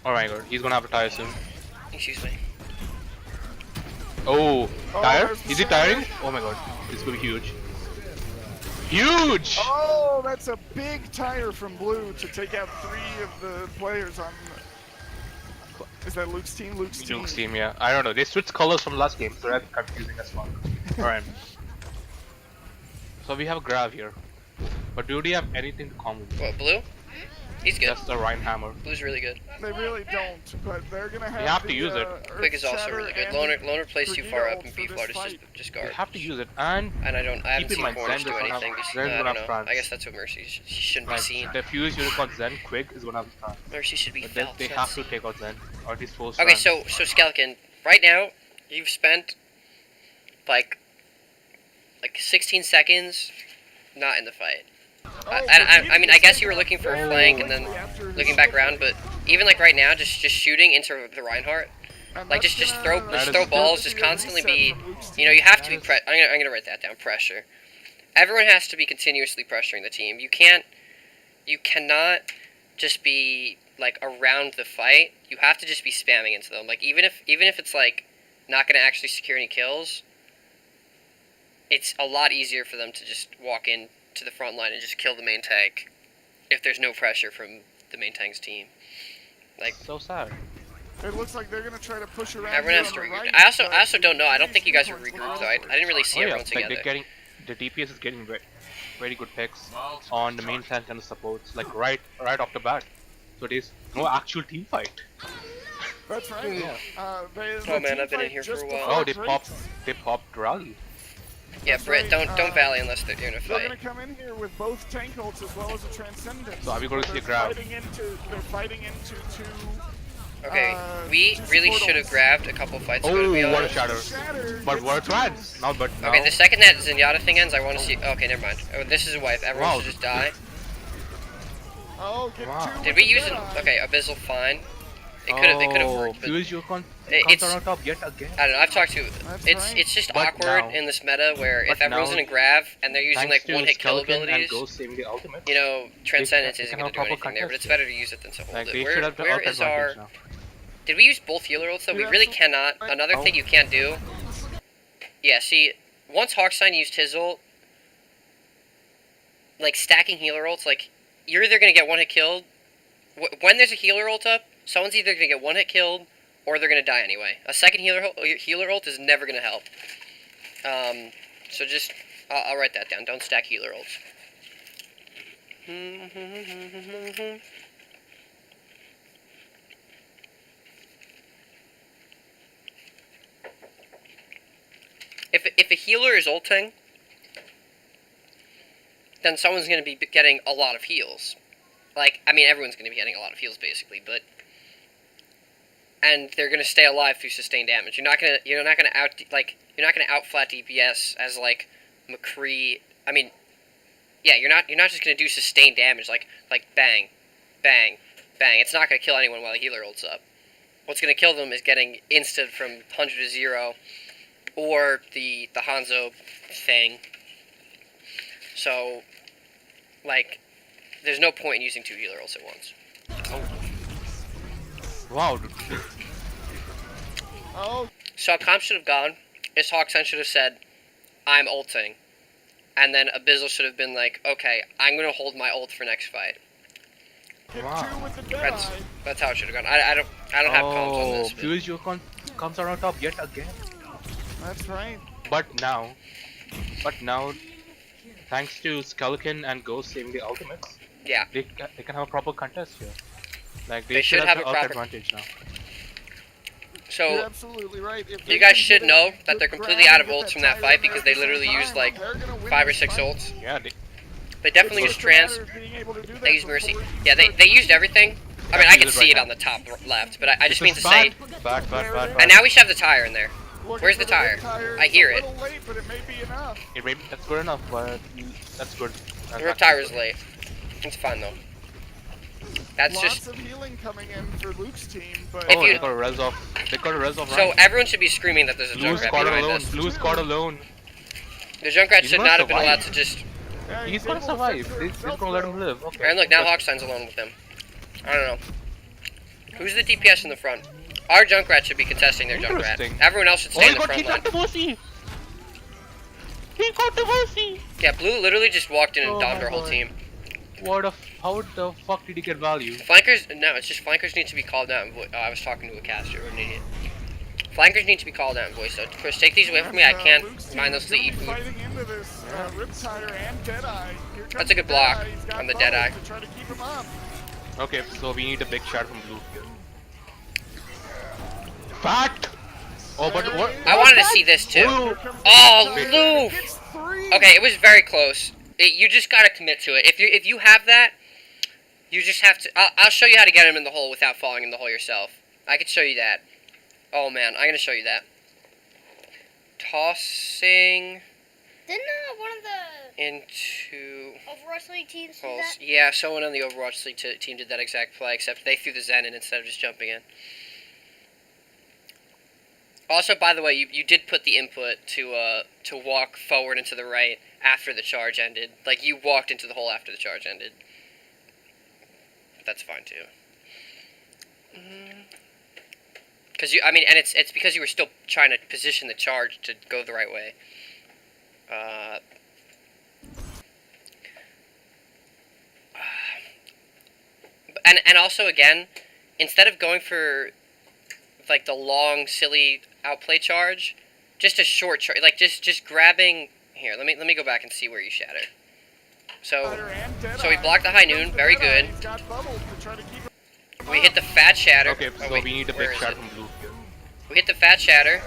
Oh my god. He's gonna have a tire soon. excuse me. Oh, Oh, tire? there's the Is he tire. tiring? Oh my god. This is gonna be huge. Huge! Oh, that's a big tire from Blue to take out 3 of the players on. Is that Luke's team? Luke's team. Luke's team, yeah. I don't know. They switched colors from last game, so that's confusing as well. Alright. So we have a grab here. But do they have anything to common? What, Blue? He's good. Just the Reinhammer. Blue's really good. They really don't, but they're gonna have. They have to the, use it. Quick is also really good. Loner plays too far up, and Brigida ult for B-Flart is this just They guard. have to use it, and And I haven't Keep in seen mind, Corners Zen do does not have- anything. Zen I does don't not know. have France. I guess that's what Mercy she shouldn't be like, seen. the fuse unicorn Zen Quick is gonna have the time. Mercy should be But then felt. they not have to seen. take out Zen, or at least force Okay, Zen. so Skelkin, right now you've spent like 16 seconds not in the fight. Oh, I mean, I guess you were looking for a Oh. flank and then looking back around, but even like right now, just shooting into the Reinhardt, like just throw balls, just constantly be, you know, you have to be I'm gonna write that down. Pressure. Everyone has to be continuously pressuring the team. You cannot just be like around the fight. You have to just be spamming into them. Like even if it's like not gonna actually secure any kills, it's a lot easier for them to just walk in to the front line and just kill the main tank if there's no pressure from the main tank's team. Like So sad. It looks like they're gonna try to push around. everyone here has to on the regroup. right, I but also don't know. I don't think you guys were Unicorns regrouped were though. I didn't really see Oh yeah, everyone like together. the DPS is getting very good picks on the main tank and the supports, like right off the bat. So there's no actual team fight. That's right. Yeah. Oh man, I've been in here for a while. Oh, they popped Rally. Yeah, That's Britt, right, don't Valley unless they're doing a They're fight. gonna come in here with both tank ults as well as a Transcendence. So are we going to see a They're grab? fighting into two. Okay, we really should have grabbed a couple fights ago, to be Oh, what a honest. shatter! But what a trans! Now. Okay, the second that Zenyatta thing ends, I want to see. Okay, never mind. Oh, this is a wipe. Everyone Wow. should just die. Oh, get Wow. two Did with we use the an? Deadeye. Okay, Abyssal fine. It could have worked, but Fuse your it's- comes on top yet again. I don't know. I've talked to. That's It's right. it's just But awkward now- in this meta where if but everyone's now, in a grav and they're using Thanks like one-hit kill Skeleton and abilities, Ghost saving the ultimate. you know, Transcendence they isn't can going to have do proper anything there. But it's contest, better to use it than to hold Like it. they should have the Where ult is our? advantage now. Did we use both healer ults though? We Yeah, really so- cannot. Another Oh. thing you can't do. Yeah, see, once Hawksign used his ult, like stacking healer ults, like you're either gonna get one hit killed. When there's a healer ult up, someone's either gonna get one hit killed, or they're gonna die anyway. A second healer ult is never gonna help. So just I'll write that down. Don't stack healer ults. If a healer is ulting, then someone's going to be getting a lot of heals. Like, I mean, everyone's going to be getting a lot of heals, basically, but... And they're going to stay alive through sustained damage. You're not going to outflat DPS as, like, McCree... I mean, yeah, you're not just going to do sustained damage, like bang, bang, bang. It's not going to kill anyone while the healer ults up. What's going to kill them is getting instant from 100 to 0, or the Hanzo thing. So, like, there's no point in using two healer ults at once. Wow, dude. Oh, So Comp should have gone. His Hawksign should have said, I'm ulting. And then Abyssal should have been like, okay, I'm going to hold my ult for next fight. get Wow. two with the Deadeye. That's how it should have gone. I don't have comms on this. But Fuse your comes on top yet again. That's right. But now, thanks to Skeleton and Ghost saving the ultimates, yeah, they can have a proper contest here. Like They should have the a ult proper- advantage now. so You're absolutely right. If you they guys can should get a know that good they're completely grab out of and get ults from that tire fight in there because at they the literally same used time, like they're gonna win 5 or this 6 fight. ults. Yeah, They definitely It's used just a trans. matter of being able to do that They used before Mercy. we Yeah, they start used everything. I mean, I can see it on the top left, but I just mean to say. bad. And now we should have the tire in there. looking Where's for the tire? tire. I It's hear a it. little late, but it may be enough. That's good enough, but that's good. The rip tire is late. It's fine though. That's Lots just of healing coming in for Luke's team, but If Oh, you- they got a res off. They got a res off. so everyone should be screaming that there's a Blue Junkrat squad behind alone. us. Blue squad alone. The Junkrat He's should gonna not have been survive. allowed to just. yeah, He's gonna able to survive. fend for He's himself, gonna let him though. live. Okay. And look, now But- Hawksign's alone with them. I don't know. Who's the DPS in the front? Our Junkrat should be contesting their Junkrat. Interesting. Everyone else should Oh, stay he in the got front he line. got the mercy. He got the mercy. Yeah, Blue literally just walked in and Oh dogged my our whole God. team. How the fuck did he get value? Flankers, no, it's just flankers need to be called out. I was talking to a caster, or an idiot. Flankers need to be called out in voice. So, Chris, take these away from me. I can't Luke's team mind those is to eat really food. Fighting into this Riptire and Deadeye. Here comes That's a good the block Deadeye. He's got on the both Deadeye. to try to keep him up. Okay, so we need a big shot from Blue here. Fat. Oh, but what? I wanted to see this too. Oh, Here comes Oh, the Riptire. Lou! Gets three. Okay, it was very close. You just gotta commit to it. If you have that, you just have to. I'll show you how to get him in the hole without falling in the hole yourself. I could show you that. Oh man, I'm gonna show you that. Tossing Didn't one of the into Overwatch League teams do holes. that? Yeah, someone on the Overwatch League team did that exact play, except they threw the Zen in instead of just jumping in. Also, by the way, you did put the input to walk forward and to the right after the charge ended. Like, you walked into the hole after the charge ended. That's fine, too. Because and it's because you were still trying to position the charge to go the right way. And also, again, instead of going for like the long, silly outplay charge, just a short charge, like just grabbing Here, let me go back and see where you shatter. So And Deadeye. so we blocked the high noon, very Deadeye, good. He's got bubbles to try to keep it We hit the fat shatter. Okay, Oh, so wait, we need a where big is shot it? from blue. We hit the fat shatter.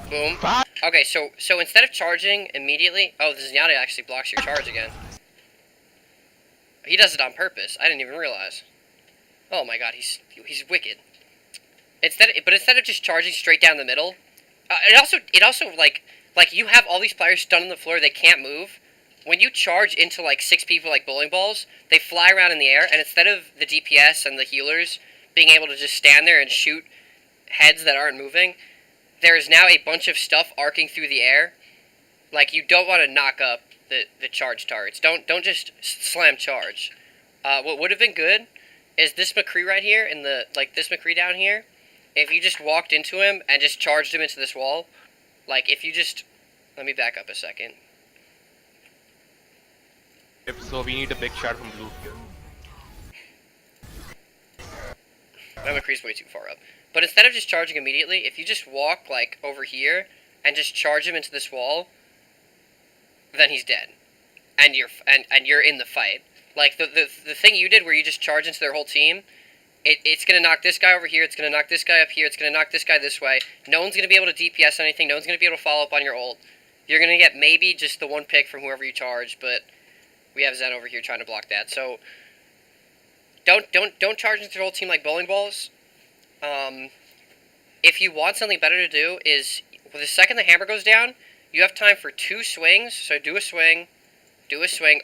Boom. Fat. Okay, so instead of charging immediately, oh, the Zenyatta actually blocks your charge again. He does it on purpose. I didn't even realize. Oh my god, he's wicked. Instead of just charging straight down the middle, it also like you have all these players stunned on the floor, they can't move. When you charge into like 6 people like bowling balls, they fly around in the air, and instead of the DPS and the healers being able to just stand there and shoot heads that aren't moving, there is now a bunch of stuff arcing through the air. Like, you don't want to knock up the charge targets. Don't just slam charge. What would have been good is this McCree right here, and this McCree down here. If you just walked into him and just charged him into this wall, like if you just, let me back up a second. Yep, so we need a big shot from blue. My McCree's way too far up. But instead of just charging immediately, if you just walk like over here and just charge him into this wall, then he's dead, and you're in the fight. Like the thing you did where you just charge into their whole team, it's gonna knock this guy over here. It's gonna knock this guy up here. It's gonna knock this guy this way. No one's gonna be able to DPS anything. No one's gonna be able to follow up on your ult. You're gonna get maybe just the one pick from whoever you charge, but we have Zen over here trying to block that. So don't charge into their whole team like bowling balls. If you want something better to do is, the second the hammer goes down, you have time for 2 swings. So do a swing.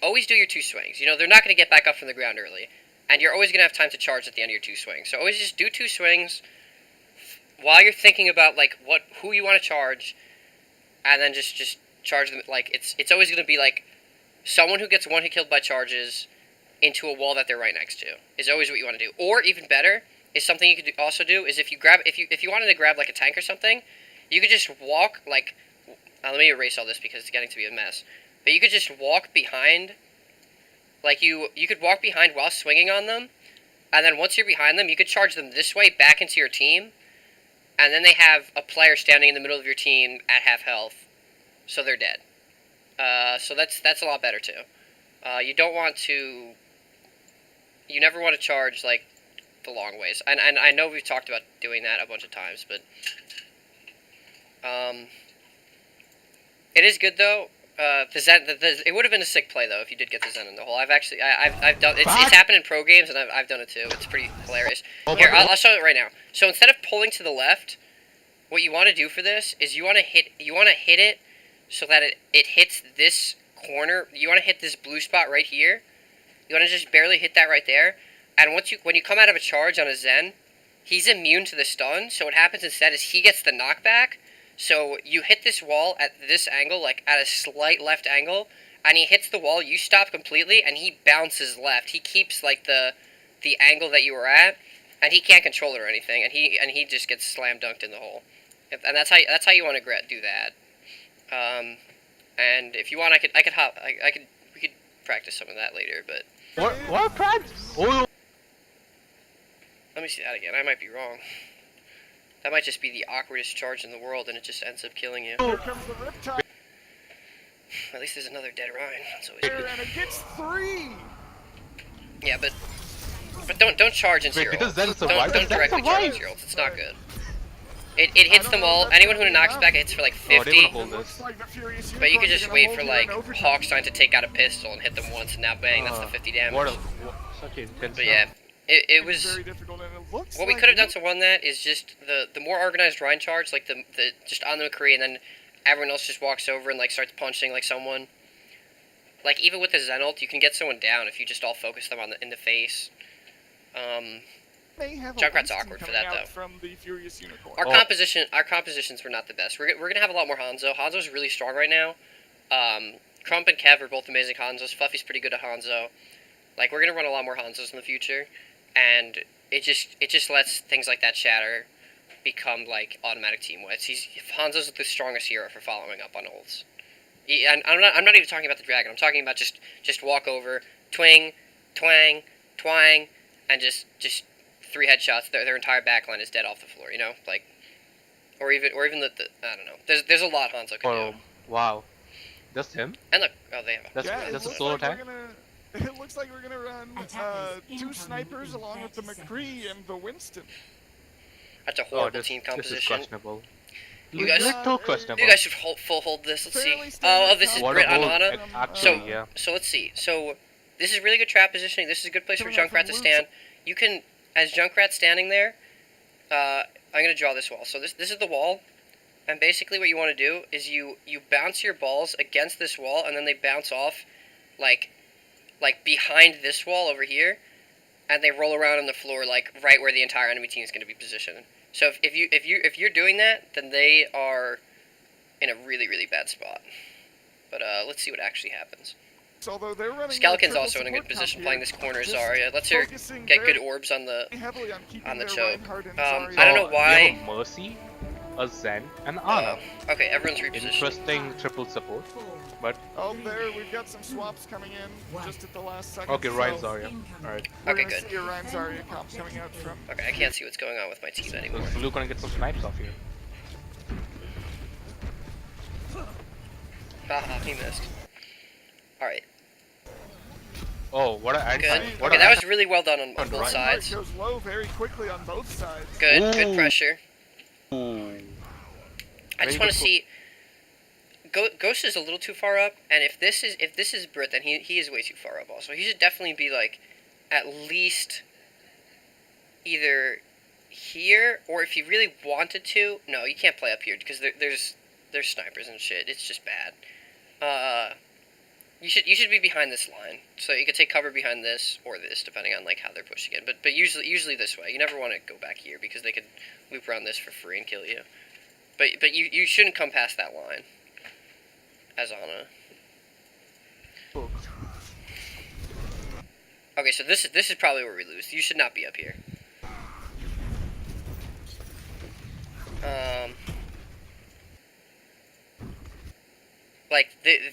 Always do your 2 swings. You know, they're not going to get back up from the ground early. And you're always going to have time to charge at the end of your 2 swings. So always just do 2 swings while you're thinking about, like, who you want to charge. And then just charge them. Like, it's always going to be, like, someone who gets 1 hit killed by charges into a wall that they're right next to is always what you want to do. Or, even better, is something you could also do is if you wanted to grab, like, a tank or something, you could just walk, like, let me erase all this because it's getting to be a mess. But you could just walk behind, like you could walk behind while swinging on them, and then once you're behind them, you could charge them this way back into your team, and then they have a player standing in the middle of your team at half health, so they're dead. So that's a lot better too. You never want to charge like the long ways, and I know we've talked about doing that a bunch of times, but it is good though. The Zen, it would have been a sick play though if you did get the Zen in the hole. I've done it's happened in pro games and I've done it too. It's pretty hilarious. Here, I'll show it right now. So instead of pulling to the left, what you want to do for this is you want to hit it so that it hits this corner. You want to hit this blue spot right here. You want to just barely hit that right there. And when you come out of a charge on a Zen, he's immune to the stun. So what happens instead is he gets the knockback. So you hit this wall at this angle, like at a slight left angle, and he hits the wall, you stop completely, and he bounces left. He keeps like the angle that you were at, and he can't control it or anything, and he just gets slam dunked in the hole. And that's how you want to do that. And if you want, we could practice some of that later, but What practice? Oh. let me see that again. I might be wrong. That might just be the awkwardest charge in the world, and it just ends up killing you. Here comes the Riptide. At least there's another dead Ryan. That's always Here, good. and it gets 3. Yeah, but don't charge into Wait, your because ults. then survive. Don't Then directly survive. charge into your ults. It's not good. It hits them all. Anyone who knocks back, it hits for like Oh, they 50. would hold Looks this. like the Furious But you could Unicorns are just gonna wait hold for you like in overtime. Hawkstein to take out a pistol and hit them once, and now bang, that's the 50 damage. What such a intense. But yeah, it It's was. very difficult, and it looks What we like could have done to win that is just the more organized Rhine charge, like the just on the McCree, and then everyone else just walks over and like starts punching like someone. Like even with the Zen ult, you can get someone down if you just all focus them in the face. May have a Junkrat's Winston awkward for coming that, out though. From the Furious Unicorn. Our compositions were not the best. We're gonna have a lot more Hanzo. Hanzo's really strong right now. Crump and Kev are both amazing Hanzos. Fluffy's pretty good at Hanzo. Like we're gonna run a lot more Hanzos in the future, and it just lets things like that shatter become like automatic team wins. Hanzo's the strongest hero for following up on ults. And I'm not even talking about the dragon. I'm talking about just walk over, twing, twang, twang, and just 3 headshots. Their entire backline is dead off the floor. You know, like, or even the I don't know. There's a lot Hanzo can Oh, do. wow. Just him? And look, oh, they have a... That's Yeah, it that's a looks solo like we're attack. It looks like we're gonna run two snipers along with the McCree and the Winston. That's a Oh, horrible this team is composition. questionable. You guys- Little questionable. You guys should full hold this. Let's see. Fairly Oh, this is standard What Brit a hold, Anana. actually, yeah. So let's see. So this is really good trap positioning. This is a good place for Coming up Junkrat from to Luke's- stand. You can, as Junkrat standing there, I'm gonna draw this wall. So this is the wall, and basically what you want to do is you bounce your balls against this wall, and then they bounce off, like behind this wall over here, and they roll around on the floor like right where the entire enemy team is going to be positioned. So if you're doing that, then they are in a really bad spot. But let's see what actually happens. So although they're running Skalkin's also in a good position playing this corner Zarya. Let's her get good orbs on the heavily on keeping on the their choke. Reinhardt and I Zarya. don't know We why. have a Mercy, a Zen, and Ana. Okay, everyone's repositioned. Interesting triple support. But Oh, there we've got some swaps coming in just at the last second. okay, Ryan so Zarya. Alright. we're Okay, gonna good. see a Ryan Zarya comp coming out from. Okay, I can't see what's going on with my team So anymore. is Blue gonna get some snipes off here? Haha, he missed. Alright, Oh, what a good. what Okay, a that was really well done on both Right. sides. Goes low very quickly on both sides. Good Ooh. pressure. Ooh. I just Very want good to see. Ghost is a little too far up, and if this is Brit, then he is way too far up. Also, he should definitely be like, at least, either here or if he really wanted to. No, you can't play up here because there's snipers and shit. It's just bad. You should be behind this line, so you could take cover behind this or this, depending on like how they're pushing it. But usually this way. You never want to go back here because they could loop around this for free and kill you. But you shouldn't come past that line. As Ana. Okay, so this is probably where we lose. You should not be up here.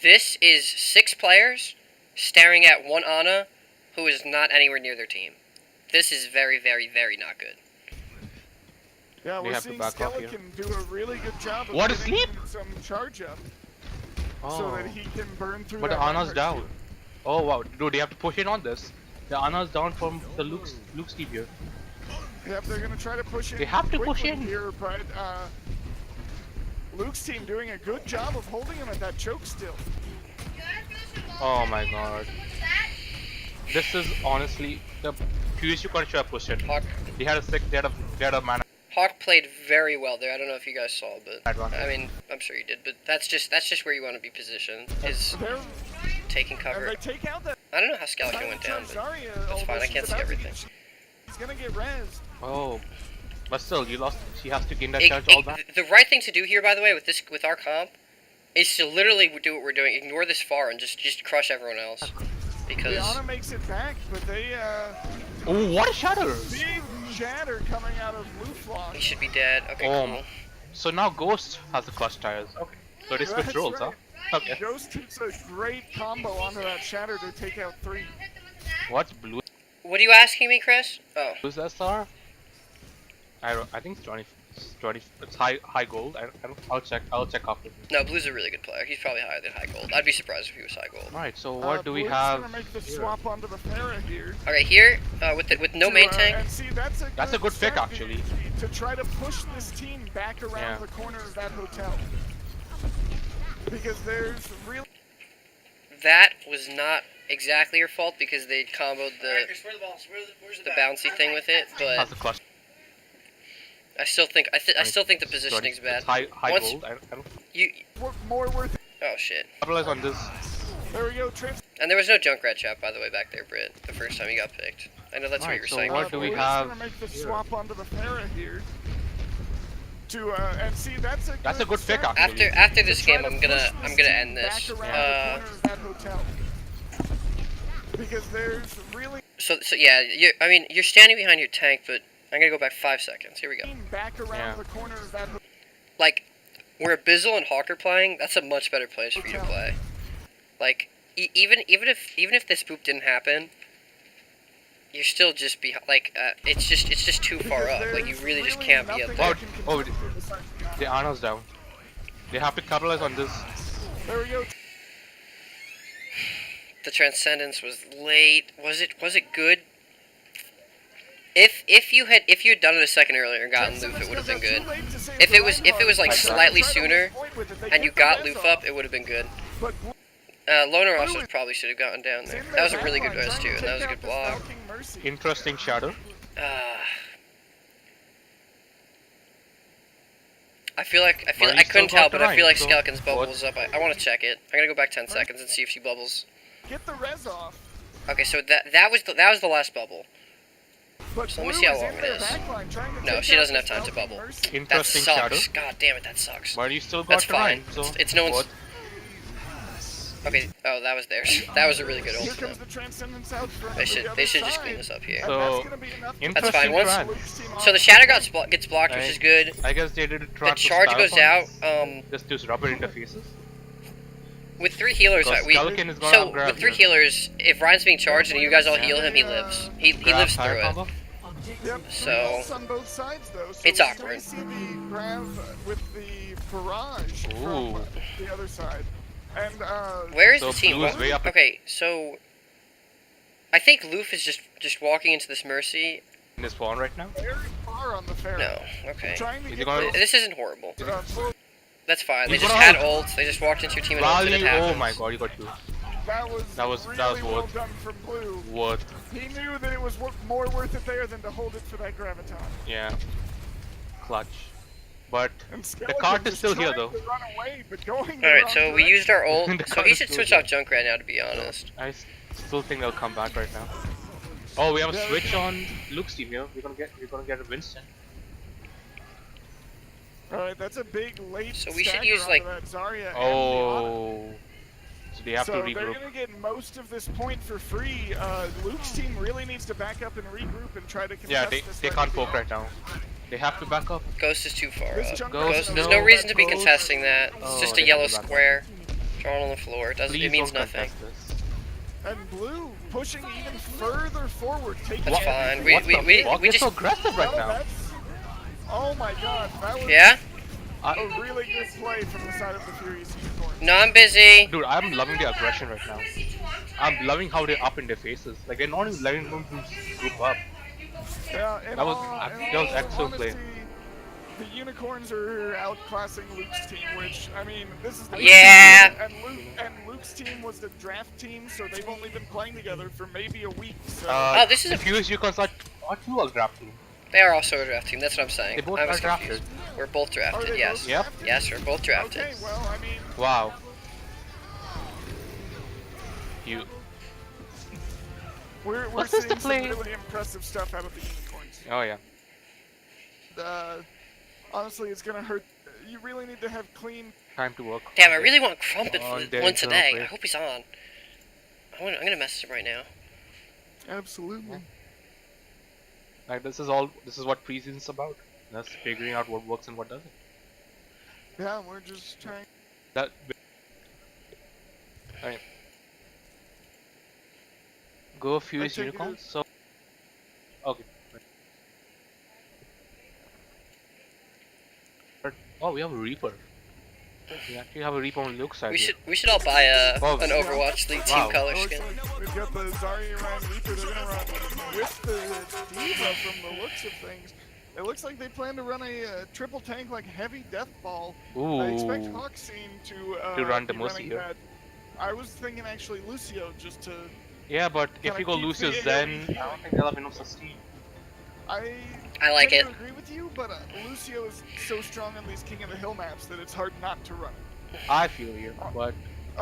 This is 6 players staring at one Ana who is not anywhere near their team. This is very not good. Yeah, We we're have to seeing back off here. Skeleton do a really good job of What, getting asleep? some charge up so Oh. that he can burn through. But the that Ana's Reinhardt down. shield. Oh wow, dude, they have to push in on this. The Ana's down from the Luke's team here. Yep, they're gonna try to push in. They have to push quickly in. here, but Luke's team doing a good job of holding him at that choke still. Oh my god. This is honestly the QSU should have pushed it. Hawk They had a mana played very well there. I don't know if you guys saw, but advantage. I mean, I'm sure you did. But that's just where you want to be positioned. Is They're, taking and cover. they take out that. I don't know how Skeleton went down, but that's fine. I can't see everything. He's gonna get rezzed. Oh. But still, you lost. She has to gain that It- charge it- all back. the right thing to do here, by the way, with our comp, is to literally do what we're doing. Ignore this far and just crush everyone else. Because Liana makes it back, but they Oh, what a shatter! big shatter coming out of Blue Flock. he should be dead. Okay, Oh, cool. so now Ghost has the clutch tires. Okay. So they switch That's roles, right. huh? Okay. Ghost hits a great combo onto that shatter to take out 3. What's Blue? What are you asking me, Chris? Oh, Blue's SR? I think it's 20. It's high gold. I'll check after. no, Blue's a really good player. He's probably higher than high gold. I'd be surprised if he was high gold. Alright, so what do we Blue's have? gonna make the here? swap onto the Pharah here. Okay, here with no main tank. And see, that's That's a good pick, strategy actually. To try to push this team back around Yeah. the corner of that hotel. Because there's really. That was not exactly your fault because they comboed the bouncy thing with it, Has but the clutch. I still think the positioning's bad. It's high Once- gold. I don't You More worth. oh shit. capitalize on this. There we go, Trips. And there was no Junkrat chat, by the way, back there, Britt, the first time you got picked. I know that's what you were Alright, so saying. what do we Blue's have gonna make the here? swap onto the Pharah here. To and see, that's a That's a good pick, strategy actually. After this to try game, to I'm push gonna this end team this. back around the corner of that hotel. Because there's really So yeah, you're standing behind your tank, but I'm gonna go back 5 seconds. Here we go. back around Yeah. the corner of that hotel. Like, where Bizzle and Hawk are playing, that's a much better place for you to play. Like, even if this boop didn't happen, you're still just it's just too far up. Like, you really just can't be up nothing there. I can Oh, control besides The Ana's down. They have to capitalize on this. There we go. The Transcendence was late. Was it good? If you had done it a second earlier and gotten Loof, it would have been good. If it was like slightly sooner and you got Loof up, it would have been good. Loner also probably should have gotten down there. That was a really good res too, and that was a good block. Interesting shadow. I feel like I couldn't tell, but I feel like Skeleton's bubbles up. I want to check it. I'm gonna go back 10 seconds and see if she bubbles. Get the res off. Okay, so that was the last bubble. But So let me see how long it is. No, she doesn't have time to bubble. That Interesting shadow. sucks. God damn it, that sucks. But you still got That's the fine. Ryan, so It's no one's. what? Okay. Oh, that was theirs. That was a really good Here ultimate. comes the Transcendence out from They the should other just side. clean this up here. And So, that's gonna be enough to interesting fine. Once- Tran. Luke's team So the off. shatter gets blocked, which is good. I guess they did a The transfer charge style goes points. out. Just use rubber interfaces. With 3 healers, Because we Skeleton is gonna so grab with 3 you. healers, if Ryan's being charged and you guys all heal him, he lives. He Grab lives fire through it. combo. Yep, So- ults on both sides though. So It's we awkward. may see the grab with the barrage Ooh. from the other side. And Where is So the team? blue is way up. Okay, so I think Loof is just walking into this Mercy. In this spawn right now. very far on the fair. No, okay. Trying to Is he get gonna- This isn't horrible. full- That's fine. They He's just gonna had ult. ults. They just walked into your team and ulted. Rally, It happens. oh my god, you got two. that was was really well worth. done from Blue. What? He knew that it was more worth it there than to hold it for that graviton. Yeah. Clutch. But And the cart is Skeleton still here trying though. to run away, but going the All right, wrong so we direction. used our ult. The So card he is should still switch here. out Junkrat now, to be honest. I still think they'll come back right now. Oh, we have a Yeah. switch on Luke's team here. We're gonna get a Winston. Alright, that's a big late So we should stagger use, onto like- that Zarya and the Oh. So they have so to they're regroup. gonna get most of this point for free. Luke's team really needs to back up and regroup and try to contest Yeah, this they can't poke right now. They have to back up. Ghost is too far This up. chunk Ghost, doesn't There's know no reason to be Ghost- contesting that. It's Oh, just they a yellow have to back up. square drawn on the floor. Please It means don't nothing. contest this. And Blue pushing even further forward, taking That's every fine. free We- What we- the we- fuck? we They're so just- aggressive right No, now. that's- Oh my god, that was Yeah? a really good play from the side of the Furious Unicorn. No, I'm busy. Dude, I'm loving the aggression right now. I'm loving how they're up in their faces. Like they're not even letting them to group up. Yeah, That was excellent play. The Unicorns are outclassing Luke's team, which I mean, this is the Yeah. and Luke's team was the draft team, so they've only been playing together for maybe a week. So Oh, this is a- the Furious Unicorns are two all draft team. They are also a draft team. That's what I'm saying. They both I was are drafted. confused. We're both Are drafted. they Yes. both Yep. drafted? Yes, we're both drafted. Okay, well, I mean, Wow. You. we're What's this seeing to some play? really impressive stuff out of the Unicorns. Oh yeah. Honestly, it's gonna hurt. You really need to have clean. Time to work. Damn, I really want Crumpet On for their one today. internal I hope he's on. I'm gonna message him right now. Absolutely. Like this is what preseason's about. That's figuring out what works and what doesn't. Yeah, we're just trying. That. Alright. Go Furious take it Unicorns. as- So. Okay. Oh, we have a Reaper. We actually have a Reaper on Luke's side. We should all buy Oh, an Overwatch League team wow. color Oh, skin. we've got the Zarya Ryan Reaper. They're gonna run with the Diva from the looks of things. It looks like they plan to run a triple tank like heavy death ball. I expect Ooh. Hoxine To run the be Mercy running here. that. I was thinking actually Lucio just to. Yeah, but if Kinda we go keep Lucius, the then AoE. I don't think they'll have enough sustain. I like tend it. to agree with you, but Lucio is so strong on these King of the Hill maps that it's hard not to run. I feel you, but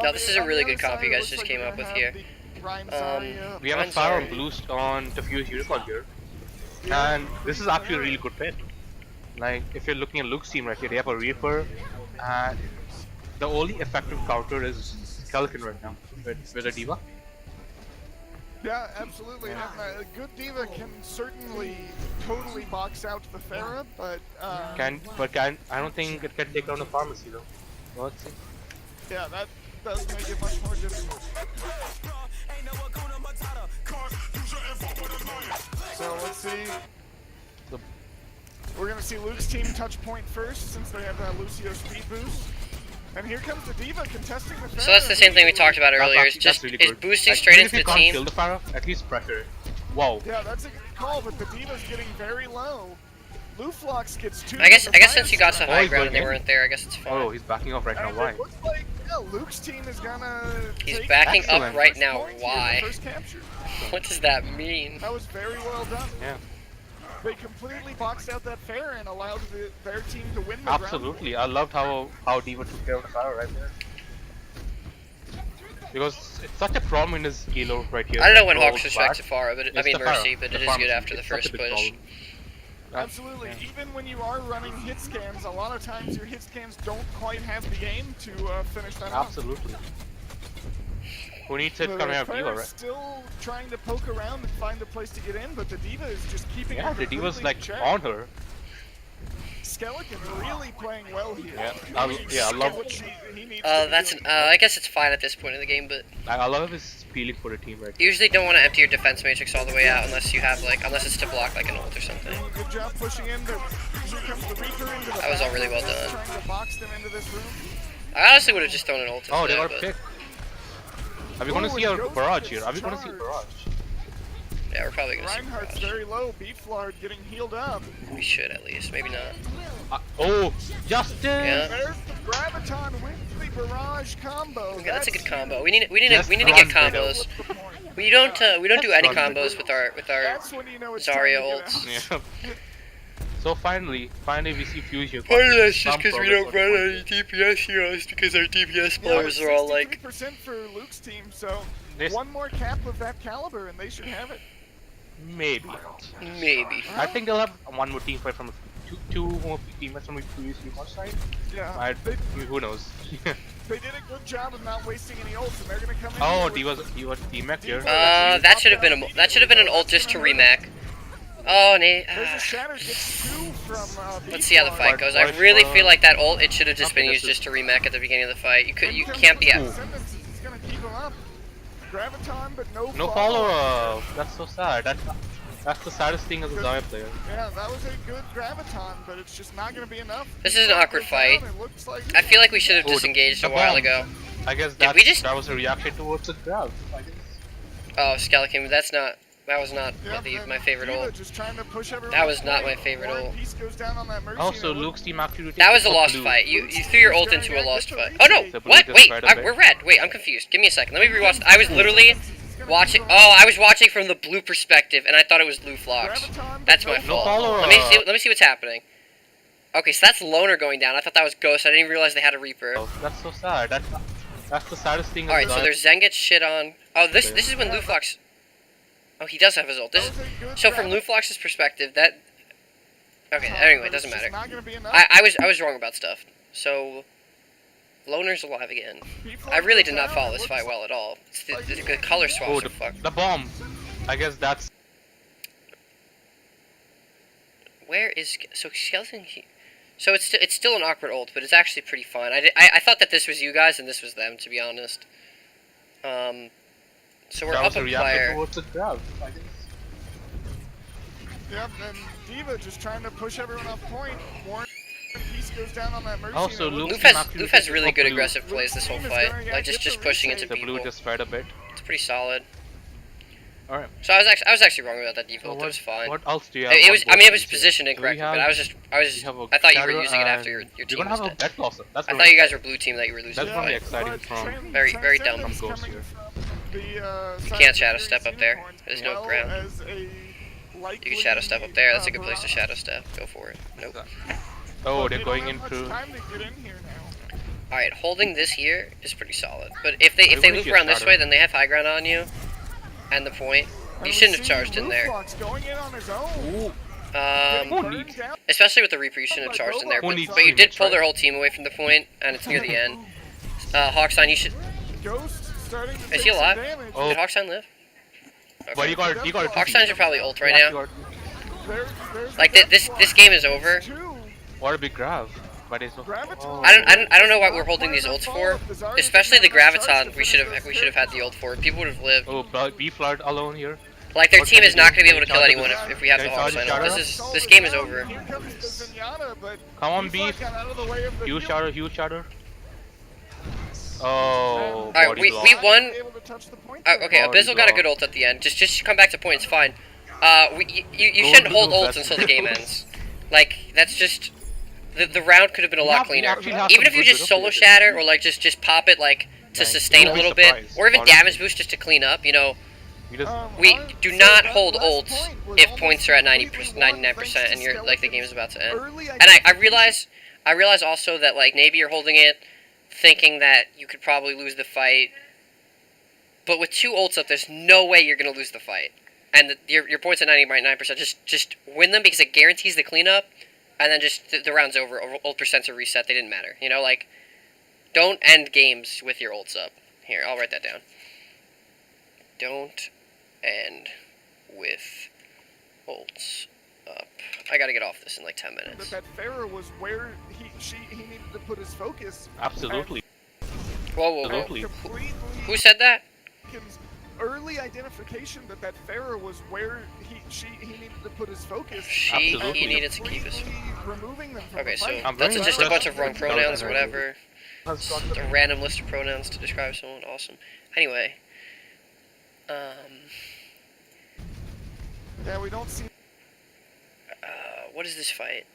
No, this is a really good comp you guys just came up with here. we have a I'm fire on sorry. Boost on the Furious Unicorn here, and this is actually a really good pick. Like, if you're looking at Luke's team right here, they have a Reaper, and the only effective counter is Kelkin right now with a Diva. Yeah, absolutely. And a good Diva can certainly totally box out the Pharah, but I don't think it can take down the pharmacy though. Well, let's see. yeah, that does make it much more difficult. So let's see. The- We're gonna see Luke's team touch point first, since they have that Lucio speed boost. And here comes the Diva contesting the So that's the same thing we talked about earlier. Is That's just really is good. boosting Like, straight even into if the you can't team. kill the Pharah, at least pressure. Wow. Yeah, that's a good call, but the Diva's getting very low. Luflox gets 2. I guess since you got to Oh, high he's ground and they going in. weren't there, I guess it's fine. Oh, he's backing off right now. And Why? it looks like, yeah, Luke's team is gonna He's take backing the up Excellent. right first now. point here, Why? the first capture. What does that mean? That was very well done. Yeah. They completely boxed out that fair and allowed their team to win the ground. Absolutely. I loved how Diva took care of the Pharah right there. Because it's such a problem in his elo right here. I don't know when Roll Hawks back. respected Pharah, but I It's mean the Pharah. Mercy, but it is Pharmacy. good after the It's such a first big push. problem. Absolutely. Even when you are running hit scans, a lot of times your hit scans don't quite have the aim to finish that off. Absolutely. Who needs it The coming out of Pharah's Diva, right? still trying to poke around and find a place to get in, but the Diva is just keeping Yeah, it the Diva's completely like in check. on her. Skeleton really playing well here. Yeah, I love- He needs to be That's doing. I guess it's fine at this point in the game, but I love his feeling for the team right you usually don't want to empty your defense matrix all the way out unless you have unless it's to block like an ult or something. Good job pushing in. Here comes the Reaper into the That was all back. really well done. Trying to box them into this room. I honestly would have just thrown an ult. Oh, they instead, got but- picked. Are we gonna Ooh, see a and Ghost barrage gets here? Are we gonna see a charged. barrage? Yeah, we're probably gonna see Reinhardt's barrage. very low. Beeflard getting healed up. We should at least, maybe not. Oh, Justin! Yeah. There's the Graviton with the barrage combo. Okay, that's a good combo. We need to Just get run, combos. What's the point? We don't do any Run, combos with our That's when you know it's Zarya time to get ults. out. Yeah. So finally we see Fusion. Some progress. DPS heroes because our DPS Yeah, players are all like. 63% for Luke's team, so This- one more cap of that caliber and they should have it. Maybe. Maybe. I think they'll have one more team fight from two more teammates from the previous team side. Yeah, they Who knows? did a good job of not wasting any ults, and they're gonna come in. Oh, here with- he was teammate here. That should have been an ult just to remake. Oh, Nate. There's a Shatter gets 2 from Let's see how the fight goes. I really feel like that ult it should have just been used just to remake at the beginning of the fight. You can't be at. He's gonna keep him up. Graviton, but no No follow. That's so sad. That's the saddest thing as a Zarya player. Yeah, that was a good Graviton, but it's just not gonna be enough. This is an awkward fight. It looks like I feel like we should have Oh, disengaged the a while bomb. ago. I guess Did we just- that was a reaction towards the grab. I guess. Oh, Skeleton, that was not Yep, my and favorite Diva ult. just trying to push everyone That was up. not my favorite Warren ult. Peace goes down on that Mercy, Also, and it Luke's team actually. That was a for lost blue. fight. You threw your ult into a lost fight. Oh no! The blue What? just Wait, tried a bit. we're red. Wait, I'm confused. Give me a second. Let me rewatch. I was literally watching. Oh, I was watching from the blue perspective, and I thought it was Luflox. Graviton, That's but my no fault. follow, Let me see what's happening. Okay, so that's Loner going down. I thought that was Ghost. I didn't even realize they had a Reaper. Oh, that's so sad. That's the saddest thing. All right, as a so Zarya- there's Zen gets shit on. Oh, this is when Luflox. Oh, he does have his ult. This is, That was a good so from Graviton. Luflox's perspective, that. Okay. Anyway, it doesn't It's matter. just not gonna be enough. I was wrong about stuff. So, Loner's alive again. People I really go did not down, follow it this looks fight well at all. It's the color swaps Oh, are fucked. the bomb. I guess that's. Where is so Skeleton? So it's still an awkward ult, but it's actually pretty fun. I thought that this was you guys and this was them, to be honest. So we're that up was a a reaction player. towards the grab. I guess. Yep, and Diva just trying to push everyone off point. Warren Peace goes down on that Mercy. Also, and it looks Loof has really good aggressive plays this whole Team is fight, going, yeah, like get just the pushing into retake. The blue people. just tried a bit. It's pretty solid. All right. So I was actually wrong about that default. So It was fine. What else do you have? It on was. both I mean, it was teams here? positioned So we incorrectly, have- but I thought you were Shadow using it after and your We're team gonna was have a dead. bet loss. That's I gonna thought be you guys exciting. were blue team that you were losing. That's probably exciting but from- Very dumb. Transcendence From Ghost coming here. from the, You can't shadow step up there. Unicorn, There's no well ground. as a You can shadow step up there. That's a good place to barrage. shadow step. Go for it. Nope. Oh, But they're they going don't have into. much time to get in here now. All right, holding this here is pretty solid. But if they Everybody loop gets around this shadow. way, then they have high ground on you, and the point. And You we shouldn't have see charged in there. Luflox going in on his own. Who Um, needs- Down. especially with the Reaper, you shouldn't have charged in there. Who But, needs but you did teammates, pull right? their whole team away from the point, and it's near the end. Hawksign, you should. Ghost starting to Is take he some alive? damage. Oh. Did Hawksign live? But you got to. Hawksign should probably ult right now. There's Like the this game is over. two. What a big grab. But it's no. Graviton. Oh. I don't know what we're holding these ults for. Especially the Graviton, we should have had the ult for. People would have lived. Oh, B flood alone here. Like their What team can is you not do? going to be able to kill Can you anyone charge if we have the Can you charge Hawksign ult. Shadow? This game is over. Here comes the Zenyatta, but Come on, Beeflard Beef. got out of the way of the Huge heal. shadow, huge shadow. Oh, Alright, body we block. won. Able to touch the point Okay, Body Abyssal got a block. good ult at the end. Just come back to points, fine. You Go shouldn't to hold the ults best until the game field. ends. Like, that's just... The round could have been a lot We cleaner. actually have Even some if you good just solo players. shatter, or like just pop it like to Like, sustain a you'll be little bit, surprised, or even honestly. damage boost just to clean up, you know, We just we Alright, do so not that hold last ults point was if almost points are at completely won 99% thanks and to you're like the Skeleton's game's about to end. early And I realize also that like maybe you're holding it thinking that you could probably lose the fight, but with 2 ults up, there's no way you're gonna lose the fight. And your points at 99%, just win them because it guarantees the cleanup, and then just the round's over. Ult percents are reset. They didn't matter. You know, like don't end games with your ults up. Here, I'll write that down. Don't end with ults up. I gotta get off this in like 10 minutes. That Pharah was where he needed to put his focus. absolutely. Whoa. Absolutely. Completely Who said that? Falcon's early identification that Pharah was where he needed to put his focus. He Absolutely. needed to keep his... Completely removing them from Okay, the so fight. I'm that's very just a bunch impressed of wrong with pronouns, Skeleton or whatever. Just a random list of pronouns to describe someone. Awesome. Anyway. Yeah, we don't see. What is this fight?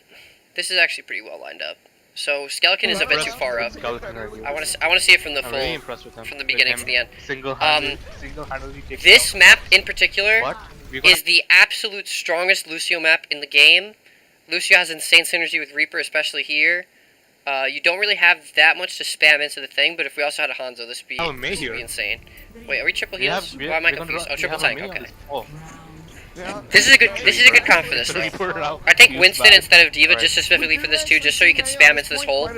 This is actually pretty well lined up. So Skeleton is a bit too far up. Skeleton right here. I want to see it from the I'm really full, impressed with him. from the With beginning him to the end. Single-handedly takes This down- map in particular What? We're gonna- is the absolute strongest Lucio map in the game. Lucio has insane synergy with Reaper, especially here. You don't really have that much to spam into the thing, but if we also had a Hanzo, this would be, Oh, Mei this would be here. insane. Wait, are we triple We heals? have- Why am I we're gonna confused? run- Oh, we triple have a tank. Mei on Okay. this. Oh, Yeah. This is a good comp for this though. Reaper now. I think Use Winston that. instead of Diva, Right. just specifically for this too, just so you can spam into this hole.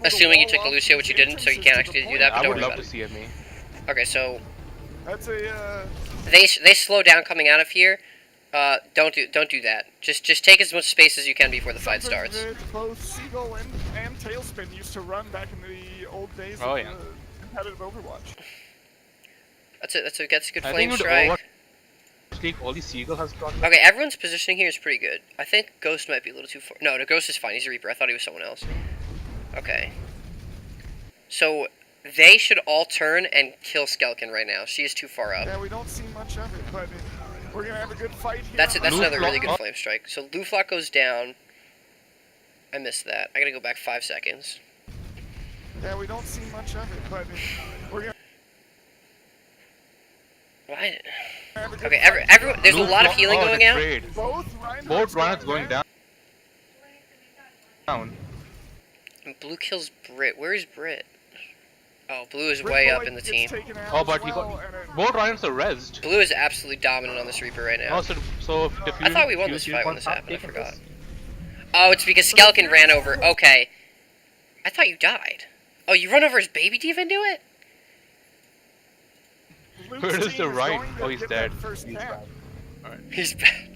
Assuming you took the Lucio, which you didn't, so you can't actually do that. But I don't would worry love about to see a Mei. it. Okay, so That's a. they slow down coming out of here. Don't do that. Just take as much space as you can before the fight something starts. that both Seagull and Tailspin used to run back in the old days Oh, of yeah. competitive Overwatch. That's a good I flame think with strike. Overwatch League, only Seagull has gotten. Okay, everyone's positioning here is pretty good. I think Ghost might be a little too far. No, Ghost is fine. He's a Reaper. I thought he was someone else. Okay. So they should all turn and kill Skeleton right now. She is too far up. Yeah, we don't see much of it, but we're gonna have a good fight here. That's Luflock another really good up. flame strike. So Luflock goes down. I missed that. I gotta go back 5 seconds. Yeah, we don't see much of it, but we're gonna Why? have a good Okay, fight. everyone. There's a lot of Luflock- healing oh, going the out. trade. Both Reinhardt's Both runners going there. down. And Blue kills Brit. Where is Brit? Oh, Blue is Rick way Boyd up in the gets team. taken out Oh, as but he well, got. and it- Both Ryans are rezzed. Blue is absolutely dominant on this Reaper right now. Oh, so if the I thought we won Fuse this fight when Unicorns this have happened. I taken forgot. this. Oh, it's because Skeleton ran over. Okay. I thought you died. Oh, you run over his baby Diva into it? Luke's Where is team the right? going to Oh, he's get dead. that first He's tap. bad. He's bad.